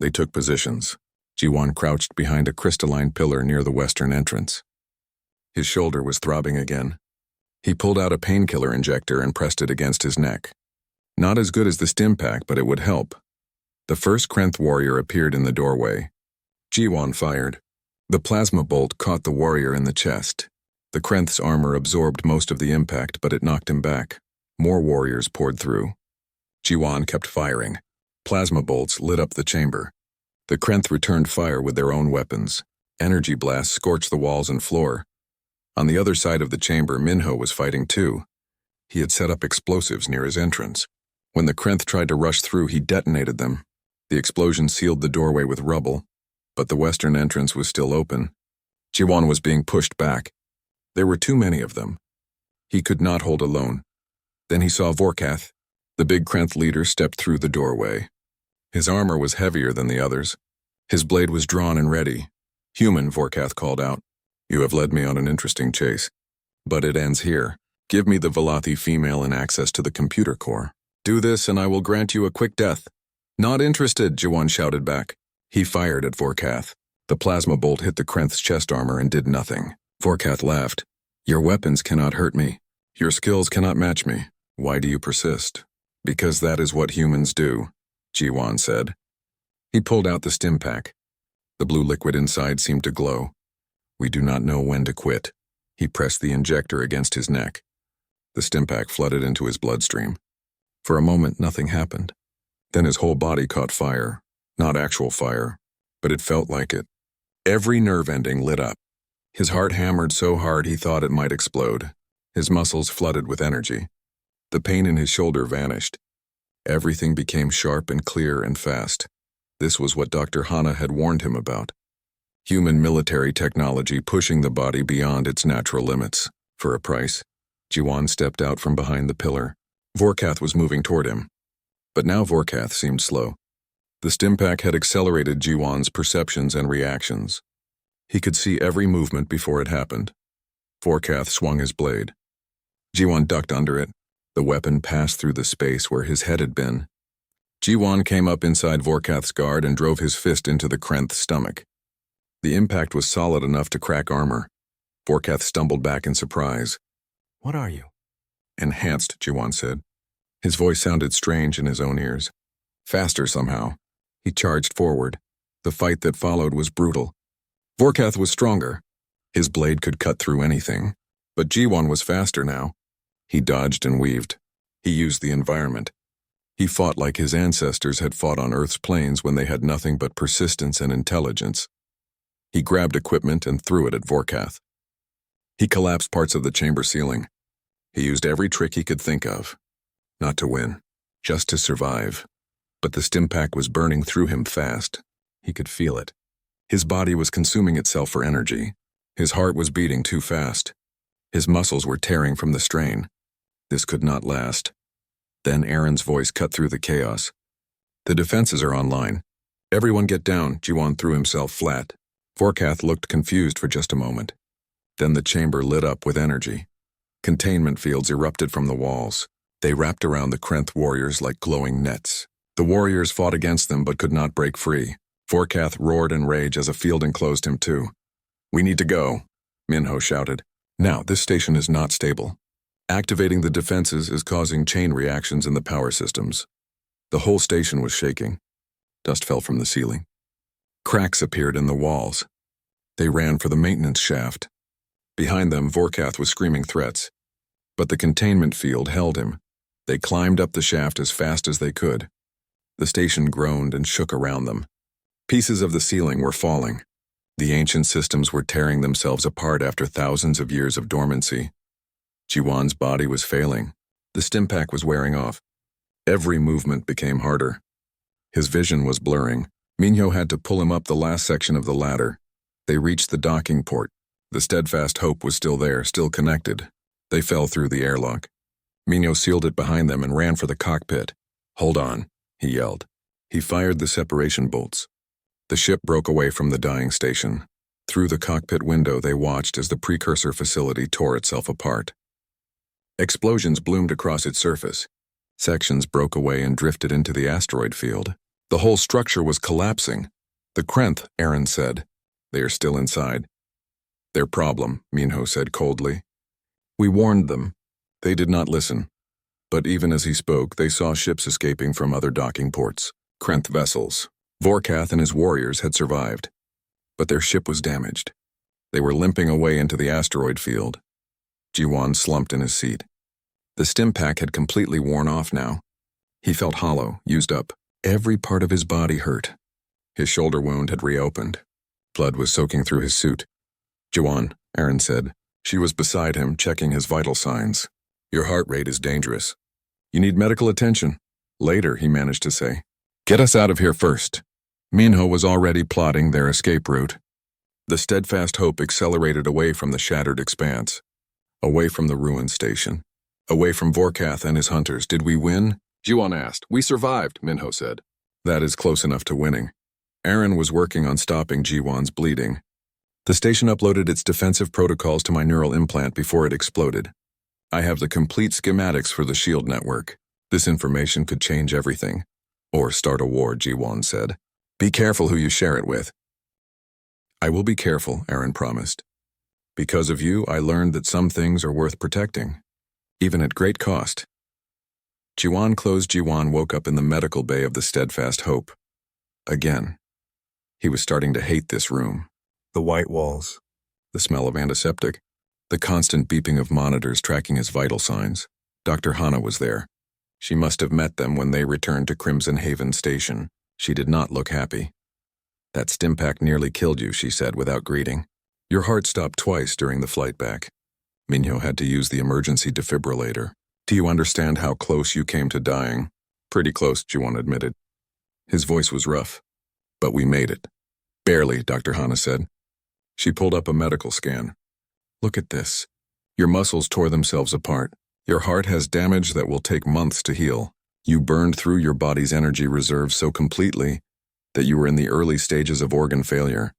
They took positions. Ji-won crouched behind a crystalline pillar near the western entrance. His shoulder was throbbing again. He pulled out a painkiller injector and pressed it against his neck. Not as good as the stim pack, but it would help. The first Krenth warrior appeared in the doorway. Ji-won fired. The plasma bolt caught the warrior in the chest. The Krenth's armor absorbed most of the impact, but it knocked him back. More warriors poured through. Ji-won kept firing. Plasma bolts lit up the chamber. The Krenth returned fire with their own weapons. Energy blasts scorched the walls and floor. On the other side of the chamber, Minho was fighting too. He had set up explosives near his entrance. When the Krenth tried to rush through, he detonated them. The explosion sealed the doorway with rubble, but the western entrance was still open. Ji-won was being pushed back. There were too many of them. He could not hold alone. Then he saw Vorkath. The big Krenth leader stepped through the doorway. His armor was heavier than the others. His blade was drawn and ready. Human, Vorkath called out. You have led me on an interesting chase. But it ends here. Give me the Velothi female and access to the computer core. Do this and I will grant you a quick death. Not interested, Ji-won shouted back. He fired at Vorkath. The plasma bolt hit the Krenth's chest armor and did nothing. Vorkath laughed. Your weapons cannot hurt me. Your skills cannot match me. Why do you persist? Because that is what humans do, Ji-won said. He pulled out the stim pack. The blue liquid inside seemed to glow. We do not know when to quit. He pressed the injector against his neck. The stimpack flooded into his bloodstream. For a moment, nothing happened. Then his whole body caught fire. Not actual fire, but it felt like it. Every nerve ending lit up. His heart hammered so hard he thought it might explode. His muscles flooded with energy. The pain in his shoulder vanished. Everything became sharp and clear and fast. This was what Dr. Hana had warned him about. Human military technology pushing the body beyond its natural limits. For a price. Jiwan stepped out from behind the pillar. Vorkath was moving toward him. But now Vorkath seemed slow. The stimpack had accelerated Jiwan's perceptions and reactions. He could see every movement before it happened. Vorkath swung his blade. Jiwan ducked under it. The weapon passed through the space where his head had been. Jiwan came up inside Vorkath's guard and drove his fist into the Krenth's stomach. The impact was solid enough to crack armor. Vorkath stumbled back in surprise. What are you? Enhanced, Jiwan said. His voice sounded strange in his own ears. Faster somehow. He charged forward. The fight that followed was brutal. Vorkath was stronger. His blade could cut through anything. But Jiwan was faster now. He dodged and weaved. He used the environment. He fought like his ancestors had fought on Earth's plains when they had nothing but persistence and intelligence. He grabbed equipment and threw it at Vorkath. He collapsed parts of the chamber ceiling. He used every trick he could think of. Not to win, just to survive. But the stimpack was burning through him fast. He could feel it. His body was consuming itself for energy. His heart was beating too fast. His muscles were tearing from the strain. This could not last. Then Aaron's voice cut through the chaos. The defenses are online. Everyone get down, Jiwan threw himself flat. Vorkath looked confused for just a moment. Then the chamber lit up with energy. Containment fields erupted from the walls. They wrapped around the Krenth warriors like glowing nets. The warriors fought against them but could not break free. Vorkath roared in rage as a field enclosed him too. We need to go, Minho shouted. Now, this station is not stable. Activating the defenses is causing chain reactions in the power systems. The whole station was shaking. Dust fell from the ceiling. Cracks appeared in the walls. They ran for the maintenance shaft. Behind them, Vorkath was screaming threats. But the containment field held him. They climbed up the shaft as fast as they could. The station groaned and shook around them. Pieces of the ceiling were falling. The ancient systems were tearing themselves apart after thousands of years of dormancy. Jiwan's body was failing. The stimpack was wearing off. Every movement became harder. His vision was blurring. Minho had to pull him up the last section of the ladder. They reached the docking port. The steadfast hope was still there, still connected. They fell through the airlock. Minho sealed it behind them and ran for the cockpit. Hold on, he yelled. He fired the separation bolts. The ship broke away from the dying station. Through the cockpit window they watched as the precursor facility tore itself apart. Explosions bloomed across its surface. Sections broke away and drifted into the asteroid field. The whole structure was collapsing. The Krenth, Aaron said. They are still inside. Their problem, Minho said coldly. We warned them. They did not listen. But even as he spoke, they saw ships escaping from other docking ports. Krenth vessels. Vorkath and his warriors had survived. But their ship was damaged. They were limping away into the asteroid field. Jiwan slumped in his seat. The stimpack had completely worn off now. He felt hollow, used up. Every part of his body hurt. His shoulder wound had reopened. Blood was soaking through his suit. Jiwan, Aaron said. She was beside him, checking his vital signs. Your heart rate is dangerous. You need medical attention. Later, he managed to say. Get us out of here first. Minho was already plotting their escape route. The steadfast hope accelerated away from the shattered expanse. Away from the ruined station. Away from Vorkath and his hunters. Did we win? Jiwan asked. We survived, Minho said. That is close enough to winning. Aaron was working on stopping Jiwan's bleeding. The station uploaded its defensive protocols to my neural implant before it exploded. I have the complete schematics for the shield network. This information could change everything. Or start a war, Jiwan said. Be careful who you share it with. I will be careful, Aaron promised. Because of you, I learned that some things are worth protecting, even at great cost. Jiwan woke up in the medical bay of the Steadfast Hope. Again. He was starting to hate this room. The white walls. The the smell of antiseptic, the constant beeping of monitors tracking his vital signs. Dr. Hana was there. She must have met them when they returned to Crimson Haven Station. She did not look happy. "That stimpack nearly killed you," she said without greeting. "Your heart stopped twice during the flight back. Minho had to use the emergency defibrillator. Do you understand how close you came to dying?" "Pretty close," Jiwon admitted. His voice was rough. "But we made it." "Barely," Dr. Hana said. She pulled up a medical scan. "Look at this. Your muscles tore themselves apart. Your heart has damage that will take months to heal. You burned through your body's energy reserves so completely that you were in the early stages of organ failure.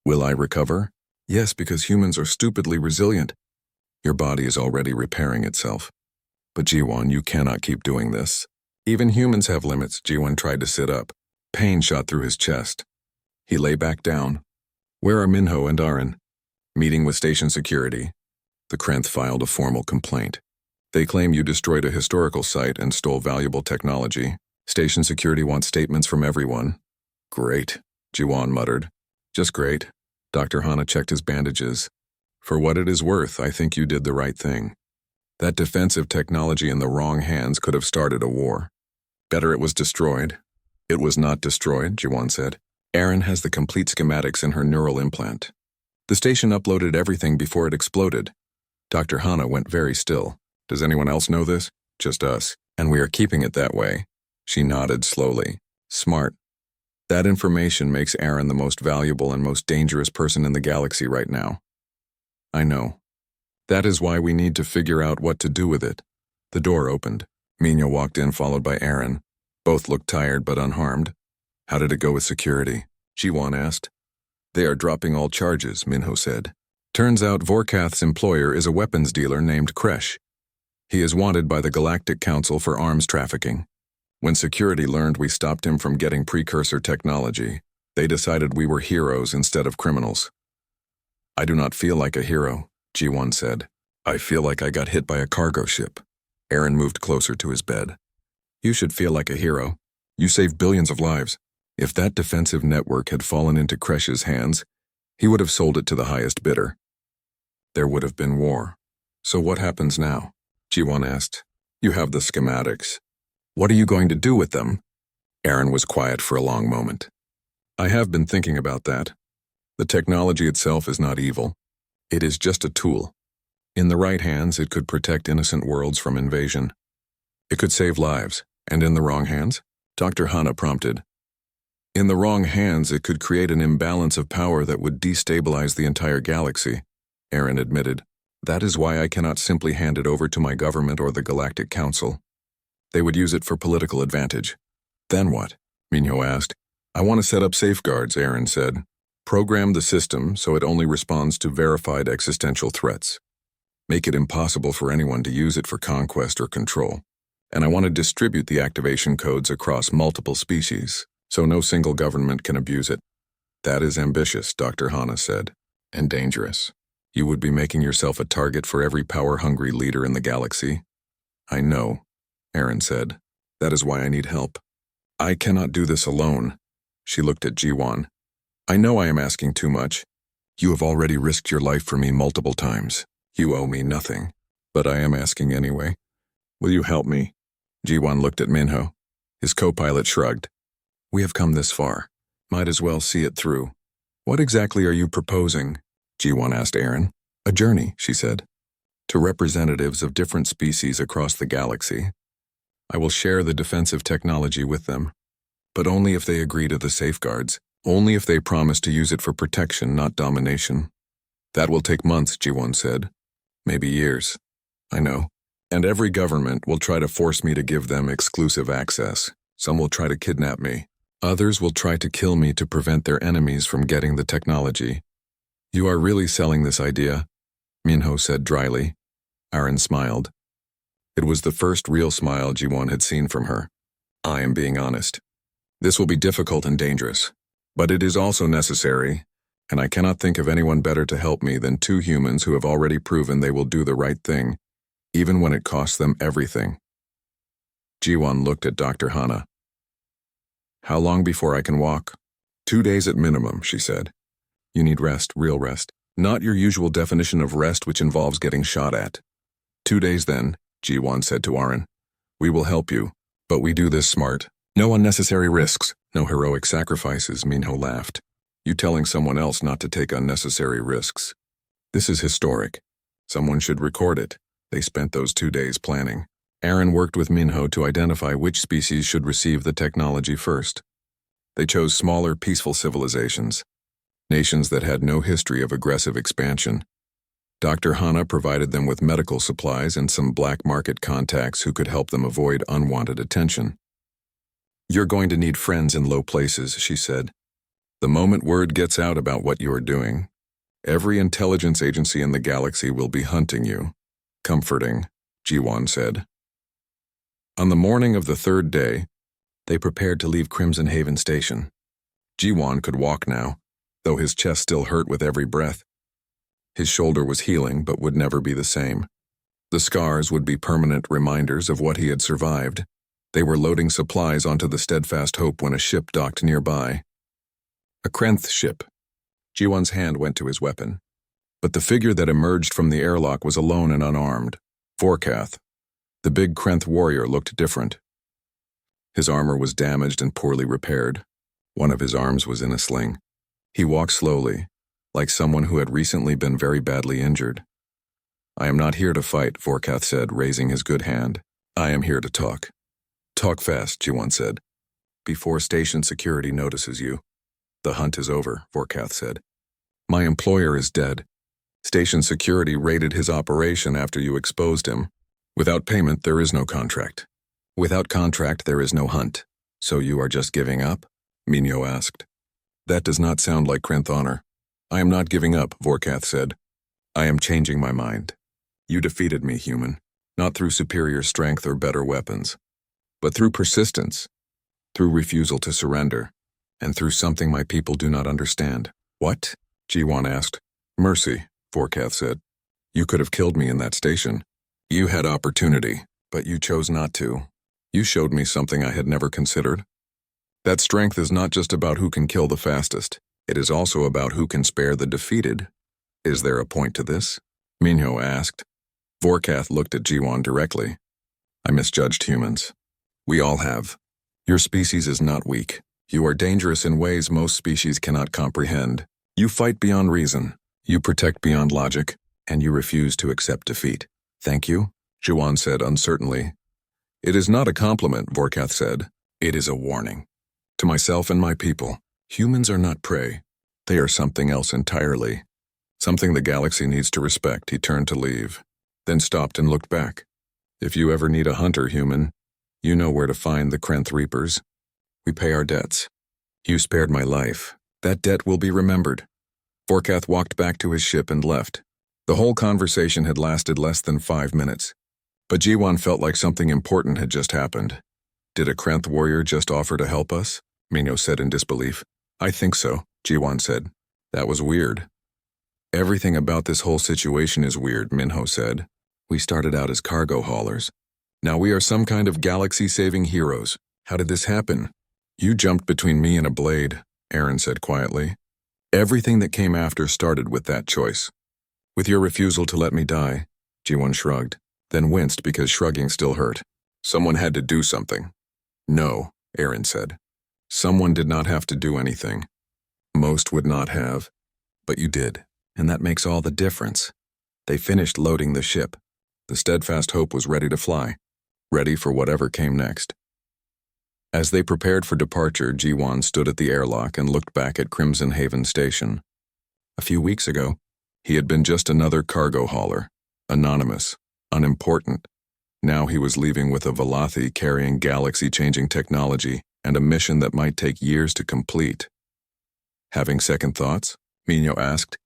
Will I recover? Yes, because humans are stupidly resilient. Your body is already repairing itself. But Jiwon, you cannot keep doing this. Even humans have limits." Jiwon tried to sit up. Pain shot through his chest. He lay back down. "Where are Minho and Arin?" "Meeting with station security." The Krenth filed a formal complaint. "They claim you destroyed a historical site and stole valuable technology. Station security wants statements from everyone." "Great," Jiwon muttered. "Just great." Dr. Hana checked his bandages. "For what it is worth, I think you did the right thing. That defensive technology in the wrong hands could have started a war. Better it was destroyed." "It was not destroyed," Jiwon said. "Arin has the complete schematics in her neural implant. The station uploaded everything before it exploded." Dr. Hana went very still. "Does anyone else know this?" "Just us, and we are keeping it that way." She nodded slowly. "Smart. That information makes Arin the most valuable and most dangerous person in the galaxy right now." "I know. That is why we need to figure out what to do with it." The door opened. Minho walked in, followed by Arin. Both looked tired but unharmed. "How did it go with security?" Jiwon asked. "They are dropping all charges," Minho said. "Turns out Vorkath's employer is a weapons dealer named Kresh. He is wanted by the Galactic Council for arms trafficking. When security learned we stopped him from getting precursor technology, they decided we were heroes instead of criminals." "I do not feel like a hero," Jiwon said. "I feel like I got hit by a cargo ship." Arin moved closer to his bed. "You should feel like a hero. You saved billions of lives. If that defensive network had fallen into Kresh's hands, he would have sold it to the highest bidder. There would have been war. So what happens now?" Jiwon asked. "You have the schematics. What are you going to do with them?" Arin was quiet for a long moment. "I have been thinking about that. The technology itself is not evil. It is just a tool. In the right hands, it could protect innocent worlds from invasion. It could save lives. And in the wrong hands?" Dr. Hana prompted. "In the wrong hands, it could create an imbalance of power that would destabilize the entire galaxy," Arin admitted. "That is why I cannot simply hand it over to my government or the Galactic Council. They would use it for political advantage." "Then what?" Minho asked. "I want to set up safeguards," Arin said. "Program the system so it only responds to verified existential threats. Make it impossible for anyone to use it for conquest or control. And I want to distribute the activation codes across multiple species, so no single government can abuse it." "That is ambitious," Dr. Hana said, "and dangerous. You would be making yourself a target for every power-hungry leader in the galaxy." "I know," Arin said. "That is why I need help. I cannot do this alone." She looked at Jiwon. "I know I am asking too much. You have already risked your life for me multiple times. You owe me nothing. But I am asking anyway. Will you help me?" Jiwon looked at Minho. His co-pilot shrugged. "We have come this far. Might as well see it through." "What exactly are you proposing?" Jiwon asked Arin. "A journey," she said, "to representatives of different species across the galaxy. I will share the defensive technology with them, but only if they agree to the safeguards, only if they promise to use it for protection, not domination." "That will take months," Jiwon said. "Maybe years." "I know. And every government will try to force me to give them exclusive access. Some will try to kidnap me. Others will try to kill me to prevent their enemies from getting the technology." "You are really selling this idea," Minho said dryly. Arin smiled. It was the first real smile Jiwon had seen from her. "I am being honest. This will be difficult and dangerous, but it is also necessary, and I cannot think of anyone better to help me than two humans who have already proven they will do the right thing, even when it costs them everything." Jiwon looked at Dr. Hana. "How long before I can walk?" 2 days at minimum," she said. "You need rest, real rest. Not your usual definition of rest, which involves getting shot at. 2 days then, G1 said to Aaron. We will help you, but we do this smart. No unnecessary risks, no heroic sacrifices, Minho laughed. You telling someone else not to take unnecessary risks. This is historic. Someone should record it. They spent those 2 days planning. Aaron worked with Minho to identify which species should receive the technology first. They chose smaller, peaceful civilizations, nations that had no history of aggressive expansion. Dr. Hana provided them with medical supplies and some black market contacts who could help them avoid unwanted attention. You're going to need friends in low places, she said. The moment word gets out about what you are doing, every intelligence agency in the galaxy will be hunting you. Comforting, G1 said. On the morning of the 3rd day, they prepared to leave Crimson Haven Station. G1 could walk now, though his chest still hurt with every breath. His shoulder was healing but would never be the same. The scars would be permanent reminders of what he had survived. They were loading supplies onto the Steadfast Hope when a ship docked nearby. A Krenth ship. G1's hand went to his weapon. But the figure that emerged from the airlock was alone and unarmed. Vorkath. The big Krenth warrior looked different. His armor was damaged and poorly repaired. One of his arms was in a sling. He walked slowly, like someone who had recently been very badly injured. I am not here to fight, Vorkath said, raising his good hand. I am here to talk. Talk fast, G1 said, before station security notices you. The hunt is over, Vorkath said. My employer is dead. Station security raided his operation after you exposed him. Without payment, there is no contract. Without contract, there is no hunt. So you are just giving up? Minho asked. That does not sound like Krenth honor. I am not giving up, Vorkath said. I am changing my mind. You defeated me, human, not through superior strength or better weapons, but through persistence, through refusal to surrender, and through something my people do not understand. What? G1 asked. Mercy, Vorkath said. You could have killed me in that station. You had opportunity, but you chose not to. You showed me something I had never considered. That strength is not just about who can kill the fastest. It is also about who can spare the defeated. Is there a point to this? Minho asked. Vorkath looked at G1 directly. I misjudged humans. We all have. Your species is not weak. You are dangerous in ways most species cannot comprehend. You fight beyond reason. You protect beyond logic. And you refuse to accept defeat. Thank you, G1 said uncertainly. It is not a compliment, Vorkath said. It is a warning. To myself and my people, humans are not prey. They are something else entirely. Something the galaxy needs to respect. He turned to leave, then stopped and looked back. If you ever need a hunter, human, you know where to find the Krenth Reapers. We pay our debts. You spared my life. That debt will be remembered. Vorkath walked back to his ship and left. The whole conversation had lasted less than 5 minutes. But G1 felt like something important had just happened. Did a Krenth warrior just offer to help us? Minho said in disbelief. I think so, G1 said. That was weird. Everything about this whole situation is weird, Minho said. We started out as cargo haulers. Now we are some kind of galaxy-saving heroes. How did this happen? You jumped between me and a blade, Aaron said quietly. Everything that came after started with that choice. With your refusal to let me die, G1 shrugged, then winced because shrugging still hurt. Someone had to do something. No, Aaron said. Someone did not have to do anything. Most would not have, but you did, and that makes all the difference. They finished loading the ship. The Steadfast Hope was ready to fly, ready for whatever came next. As they prepared for departure, G1 stood at the airlock and looked back at Crimson Haven Station. A few weeks ago, he had been just another cargo hauler, anonymous, unimportant. Now he was leaving with a Velothi carrying galaxy-changing technology and a mission that might take years to complete. Having second thoughts? Minho asked.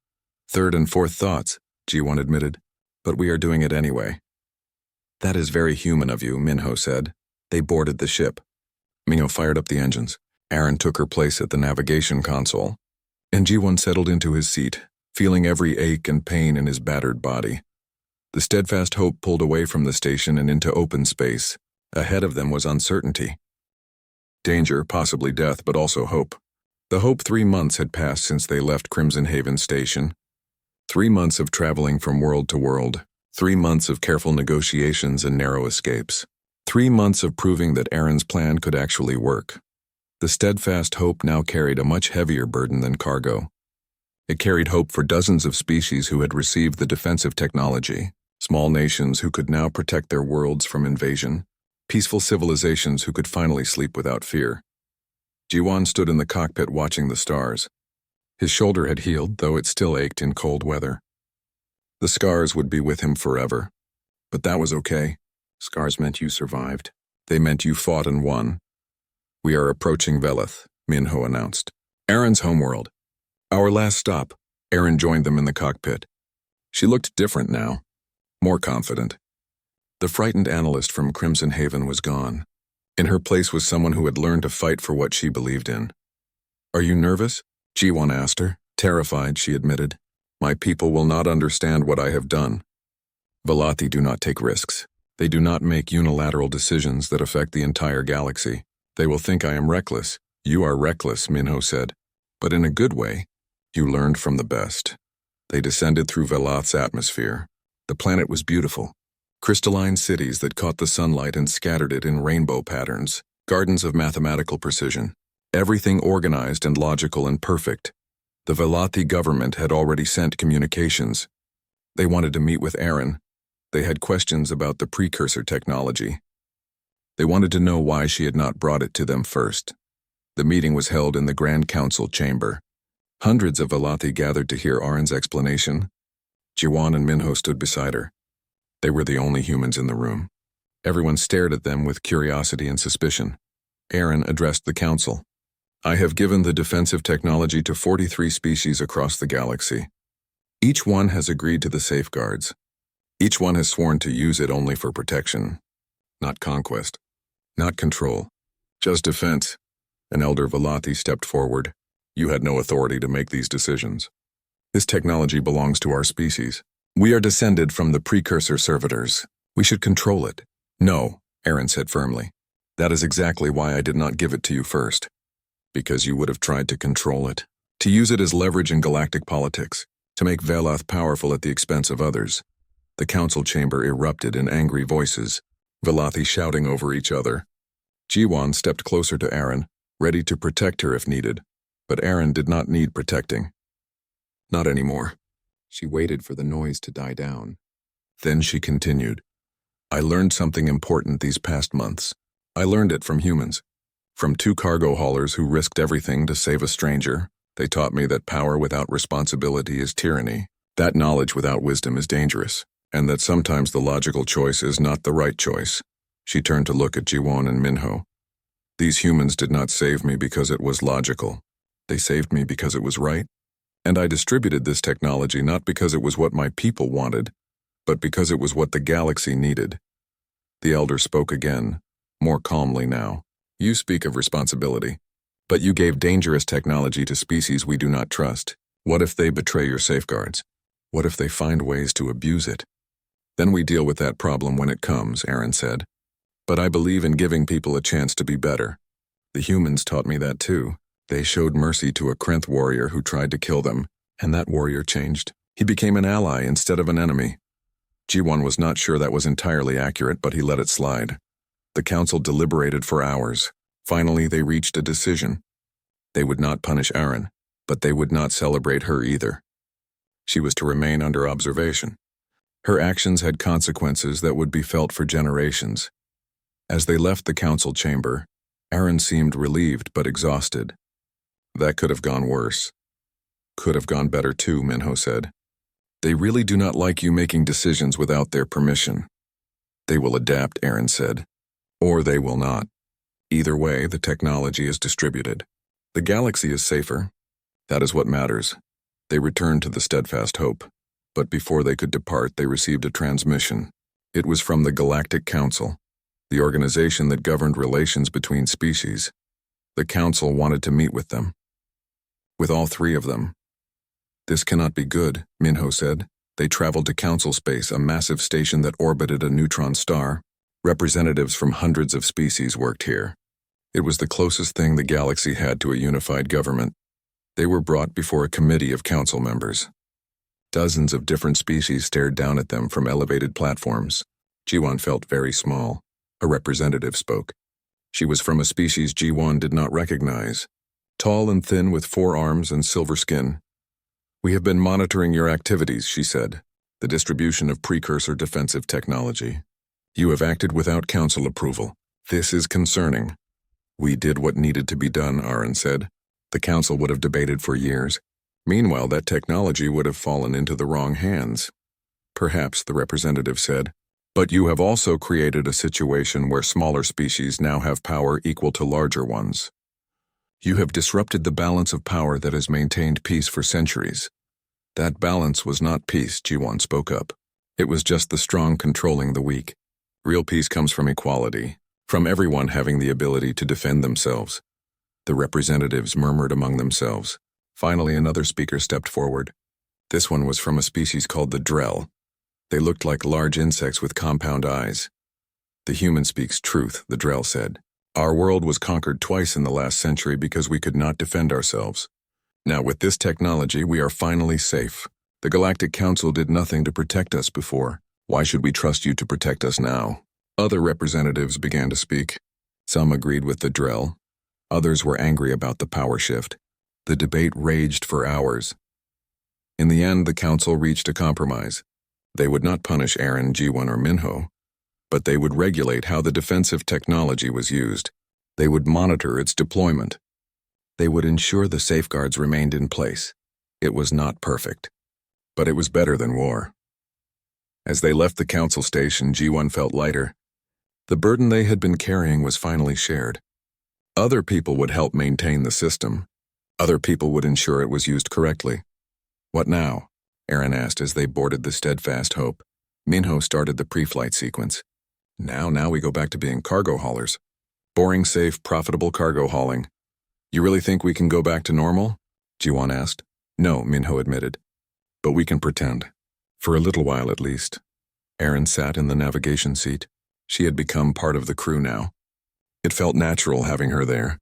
Third and fourth thoughts, G1 admitted, but we are doing it anyway. That is very human of you, Minho said. They boarded the ship. Minho fired up the engines. Aaron took her place at the navigation console, and G1 settled into his seat, feeling every ache and pain in his battered body. The Steadfast Hope pulled away from the station and into open space. Ahead of them was uncertainty. Danger, possibly death, but also hope. The hope 3 months had passed since they left Crimson Haven Station. 3 months of traveling from world to world. 3 months of careful negotiations and narrow escapes. 3 months of proving that Aaron's plan could actually work. The steadfast hope now carried a much heavier burden than cargo. It carried hope for dozens of species who had received the defensive technology, small nations who could now protect their worlds from invasion, peaceful civilizations who could finally sleep without fear. Jiwan stood in the cockpit watching the stars. His shoulder had healed, though it still ached in cold weather. The scars would be with him forever. But that was okay. Scars meant you survived. They meant you fought and won. "We are approaching Velith," Minho announced. "Aaron's homeworld." "Our last stop." Aaron joined them in the cockpit. She looked different now, more confident. The frightened analyst from Crimson Haven was gone. In her place was someone who had learned to fight for what she believed in. "Are you nervous?" Jiwan asked her. "Terrified," she admitted. "My people will not understand what I have done." Velothi do not take risks. They do not make unilateral decisions that affect the entire galaxy. "They will think I am reckless." "You are reckless," Minho said. "But in a good way. You learned from the best." They descended through Veloth's atmosphere. The planet was beautiful. Crystalline cities that caught the sunlight and scattered it in rainbow patterns. Gardens of mathematical precision. Everything organized and logical and perfect. The Velothi government had already sent communications. They wanted to meet with Aaron. They had questions about the precursor technology. They wanted to know why she had not brought it to them first. The meeting was held in the Grand Council chamber. Hundreds of Velothi gathered to hear Aaron's explanation. Jiwan and Minho stood beside her. They were the only humans in the room. Everyone stared at them with curiosity and suspicion. Aaron addressed the council. "I have given the defensive technology to 43 species across the galaxy. Each one has agreed to the safeguards. Each one has sworn to use it only for protection. Not conquest. Not control. Just defense." An elder Velothi stepped forward. "You had no authority to make these decisions. This technology belongs to our species. We are descended from the precursor servitors. We should control it." "No," Aaron said firmly. "That is exactly why I did not give it to you first. Because you would have tried to control it. To use it as leverage in galactic politics. To make Veloth powerful at the expense of others." The council chamber erupted in angry voices, Velothi shouting over each other. Jiwan stepped closer to Aaron, ready to protect her if needed. But Aaron did not need protecting. Not anymore. She waited for the noise to die down. Then she continued. "I learned something important these past months. I learned it from humans. From 2 cargo haulers who risked everything to save a stranger. They taught me that power without responsibility is tyranny. That knowledge without wisdom is dangerous. And that sometimes the logical choice is not the right choice." She turned to look at Jiwan and Minho. "These humans did not save me because it was logical. They saved me because it was right. And I distributed this technology not because it was what my people wanted, but because it was what the galaxy needed." The elder spoke again, more calmly now. "You speak of responsibility. But you gave dangerous technology to species we do not trust. What if they betray your safeguards? What if they find ways to abuse it? Then we deal with that problem when it comes," Aaron said. "But I believe in giving people a chance to be better. The humans taught me that too. They showed mercy to a Krenth warrior who tried to kill them, and that warrior changed. He became an ally instead of an enemy." Jiwan was not sure that was entirely accurate, but he let it slide. The council deliberated for hours. Finally, they reached a decision. They would not punish Aaron, but they would not celebrate her either. She was to remain under observation. Her actions had consequences that would be felt for generations. As they left the council chamber, Aaron seemed relieved but exhausted. "That could have gone worse." "Could have gone better too," Minho said. "They really do not like you making decisions without their permission." "They will adapt," Aaron said. "Or they will not. Either way, the technology is distributed. The galaxy is safer. That is what matters." They returned to the steadfast hope. But before they could depart, they received a transmission. It was from the Galactic Council, the organization that governed relations between species. The council wanted to meet with them. With all 3 of them. "This cannot be good," Minho said. They traveled to Council Space, a massive station that orbited a neutron star. Representatives from hundreds of species worked here. It was the closest thing the galaxy had to a unified government. They were brought before a committee of council members. Dozens of different species stared down at them from elevated platforms. Jiwon felt very small. A representative spoke. She was from a species Jiwon did not recognize. Tall and thin with 4 arms and silver skin. "We have been monitoring your activities," she said. "The distribution of precursor defensive technology. You have acted without council approval. This is concerning." "We did what needed to be done," Aaron said. "The council would have debated for years. Meanwhile, that technology would have fallen into the wrong hands." "Perhaps," the representative said. "But you have also created a situation where smaller species now have power equal to larger ones. You have disrupted the balance of power that has maintained peace for centuries." "That balance was not peace," Jiwon spoke up. "It was just the strong controlling the weak. Real peace comes from equality, from everyone having the ability to defend themselves." The representatives murmured among themselves. Finally, another speaker stepped forward. This one was from a species called the Drell. They looked like large insects with compound eyes. "The human speaks truth," the Drell said. "Our world was conquered twice in the last century because we could not defend ourselves. Now with this technology, we are finally safe. The Galactic Council did nothing to protect us before. Why should we trust you to protect us now?" Other representatives began to speak. Some agreed with the Drell. Others were angry about the power shift. The debate raged for hours. In the end, the council reached a compromise. They would not punish Aaron, Jiwon, or Minho, but they would regulate how the defensive technology was used. They would monitor its deployment. They would ensure the safeguards remained in place. It was not perfect, but it was better than war. As they left the council station, Jiwon felt lighter. The burden they had been carrying was finally shared. Other people would help maintain the system. Other people would ensure it was used correctly. "What now?" Aaron asked as they boarded the Steadfast Hope. Minho started the pre-flight sequence. Now we go back to being cargo haulers. Boring, safe, profitable cargo hauling. "You really think we can go back to normal?" Jiwon asked. "No," Minho admitted. "But we can pretend. For a little while at least." Aaron sat in the navigation seat. She had become part of the crew now. It felt natural having her there.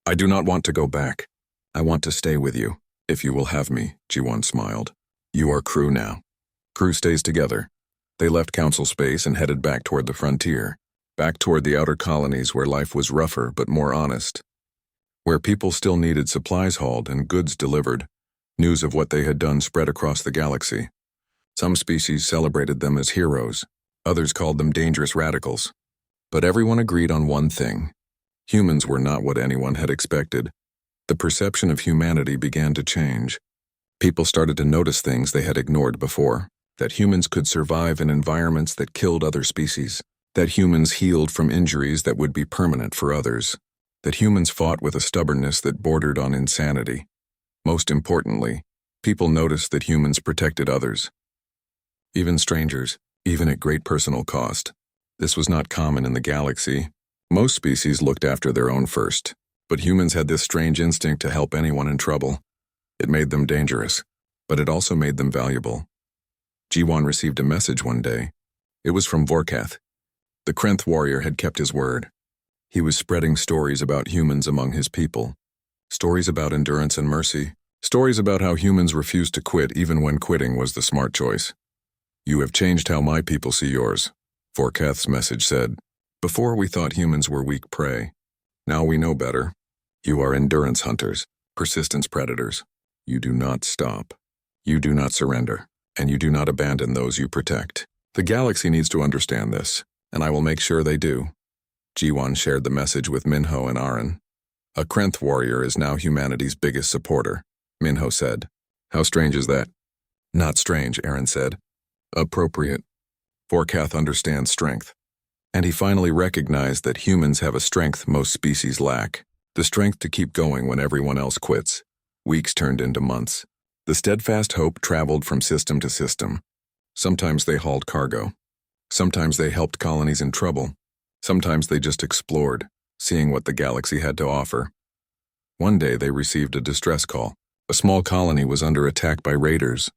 "I do not want to go back. I want to stay with you, if you will have me," Jiwon smiled. "You are crew now." Crew stays together. They left council space and headed back toward the frontier, back toward the outer colonies where life was rougher but more honest, where people still needed supplies hauled and goods delivered. News of what they had done spread across the galaxy. Some species celebrated them as heroes, others called them dangerous radicals. But everyone agreed on one thing. Humans were not what anyone had expected. The perception of humanity began to change. People started to notice things they had ignored before, that humans could survive in environments that killed other species, that humans healed from injuries that would be permanent for others, that humans fought with a stubbornness that bordered on insanity. Most importantly, people noticed that humans protected others, even strangers, even at great personal cost. This was not common in the galaxy. Most species looked after their own first, but humans had this strange instinct to help anyone in trouble. It made them dangerous, but it also made them valuable. Jiwon received a message one day. It was from Vorkath. The Krenth warrior had kept his word. He was spreading stories about humans among his people. Stories about endurance and mercy. Stories about how humans refused to quit even when quitting was the smart choice. "You have changed how my people see yours," Vorkath's message said. "Before we thought humans were weak prey. Now we know better. You are endurance hunters, persistence predators. You do not stop. You do not surrender, and you do not abandon those you protect. The galaxy needs to understand this, and I will make sure they do." Jiwon shared the message with Minho and Aaron. "A Krenth warrior is now humanity's biggest supporter," Minho said. "How strange is that?" "Not strange," Aaron said. "Appropriate. Vorkath understands strength. And he finally recognized that humans have a strength most species lack, the strength to keep going when everyone else quits." Weeks turned into months. The Steadfast Hope traveled from system to system. Sometimes they hauled cargo. Sometimes they helped colonies in trouble. Sometimes they just explored, seeing what the galaxy had to offer. One day they received a distress call. A small colony was under attack by raiders.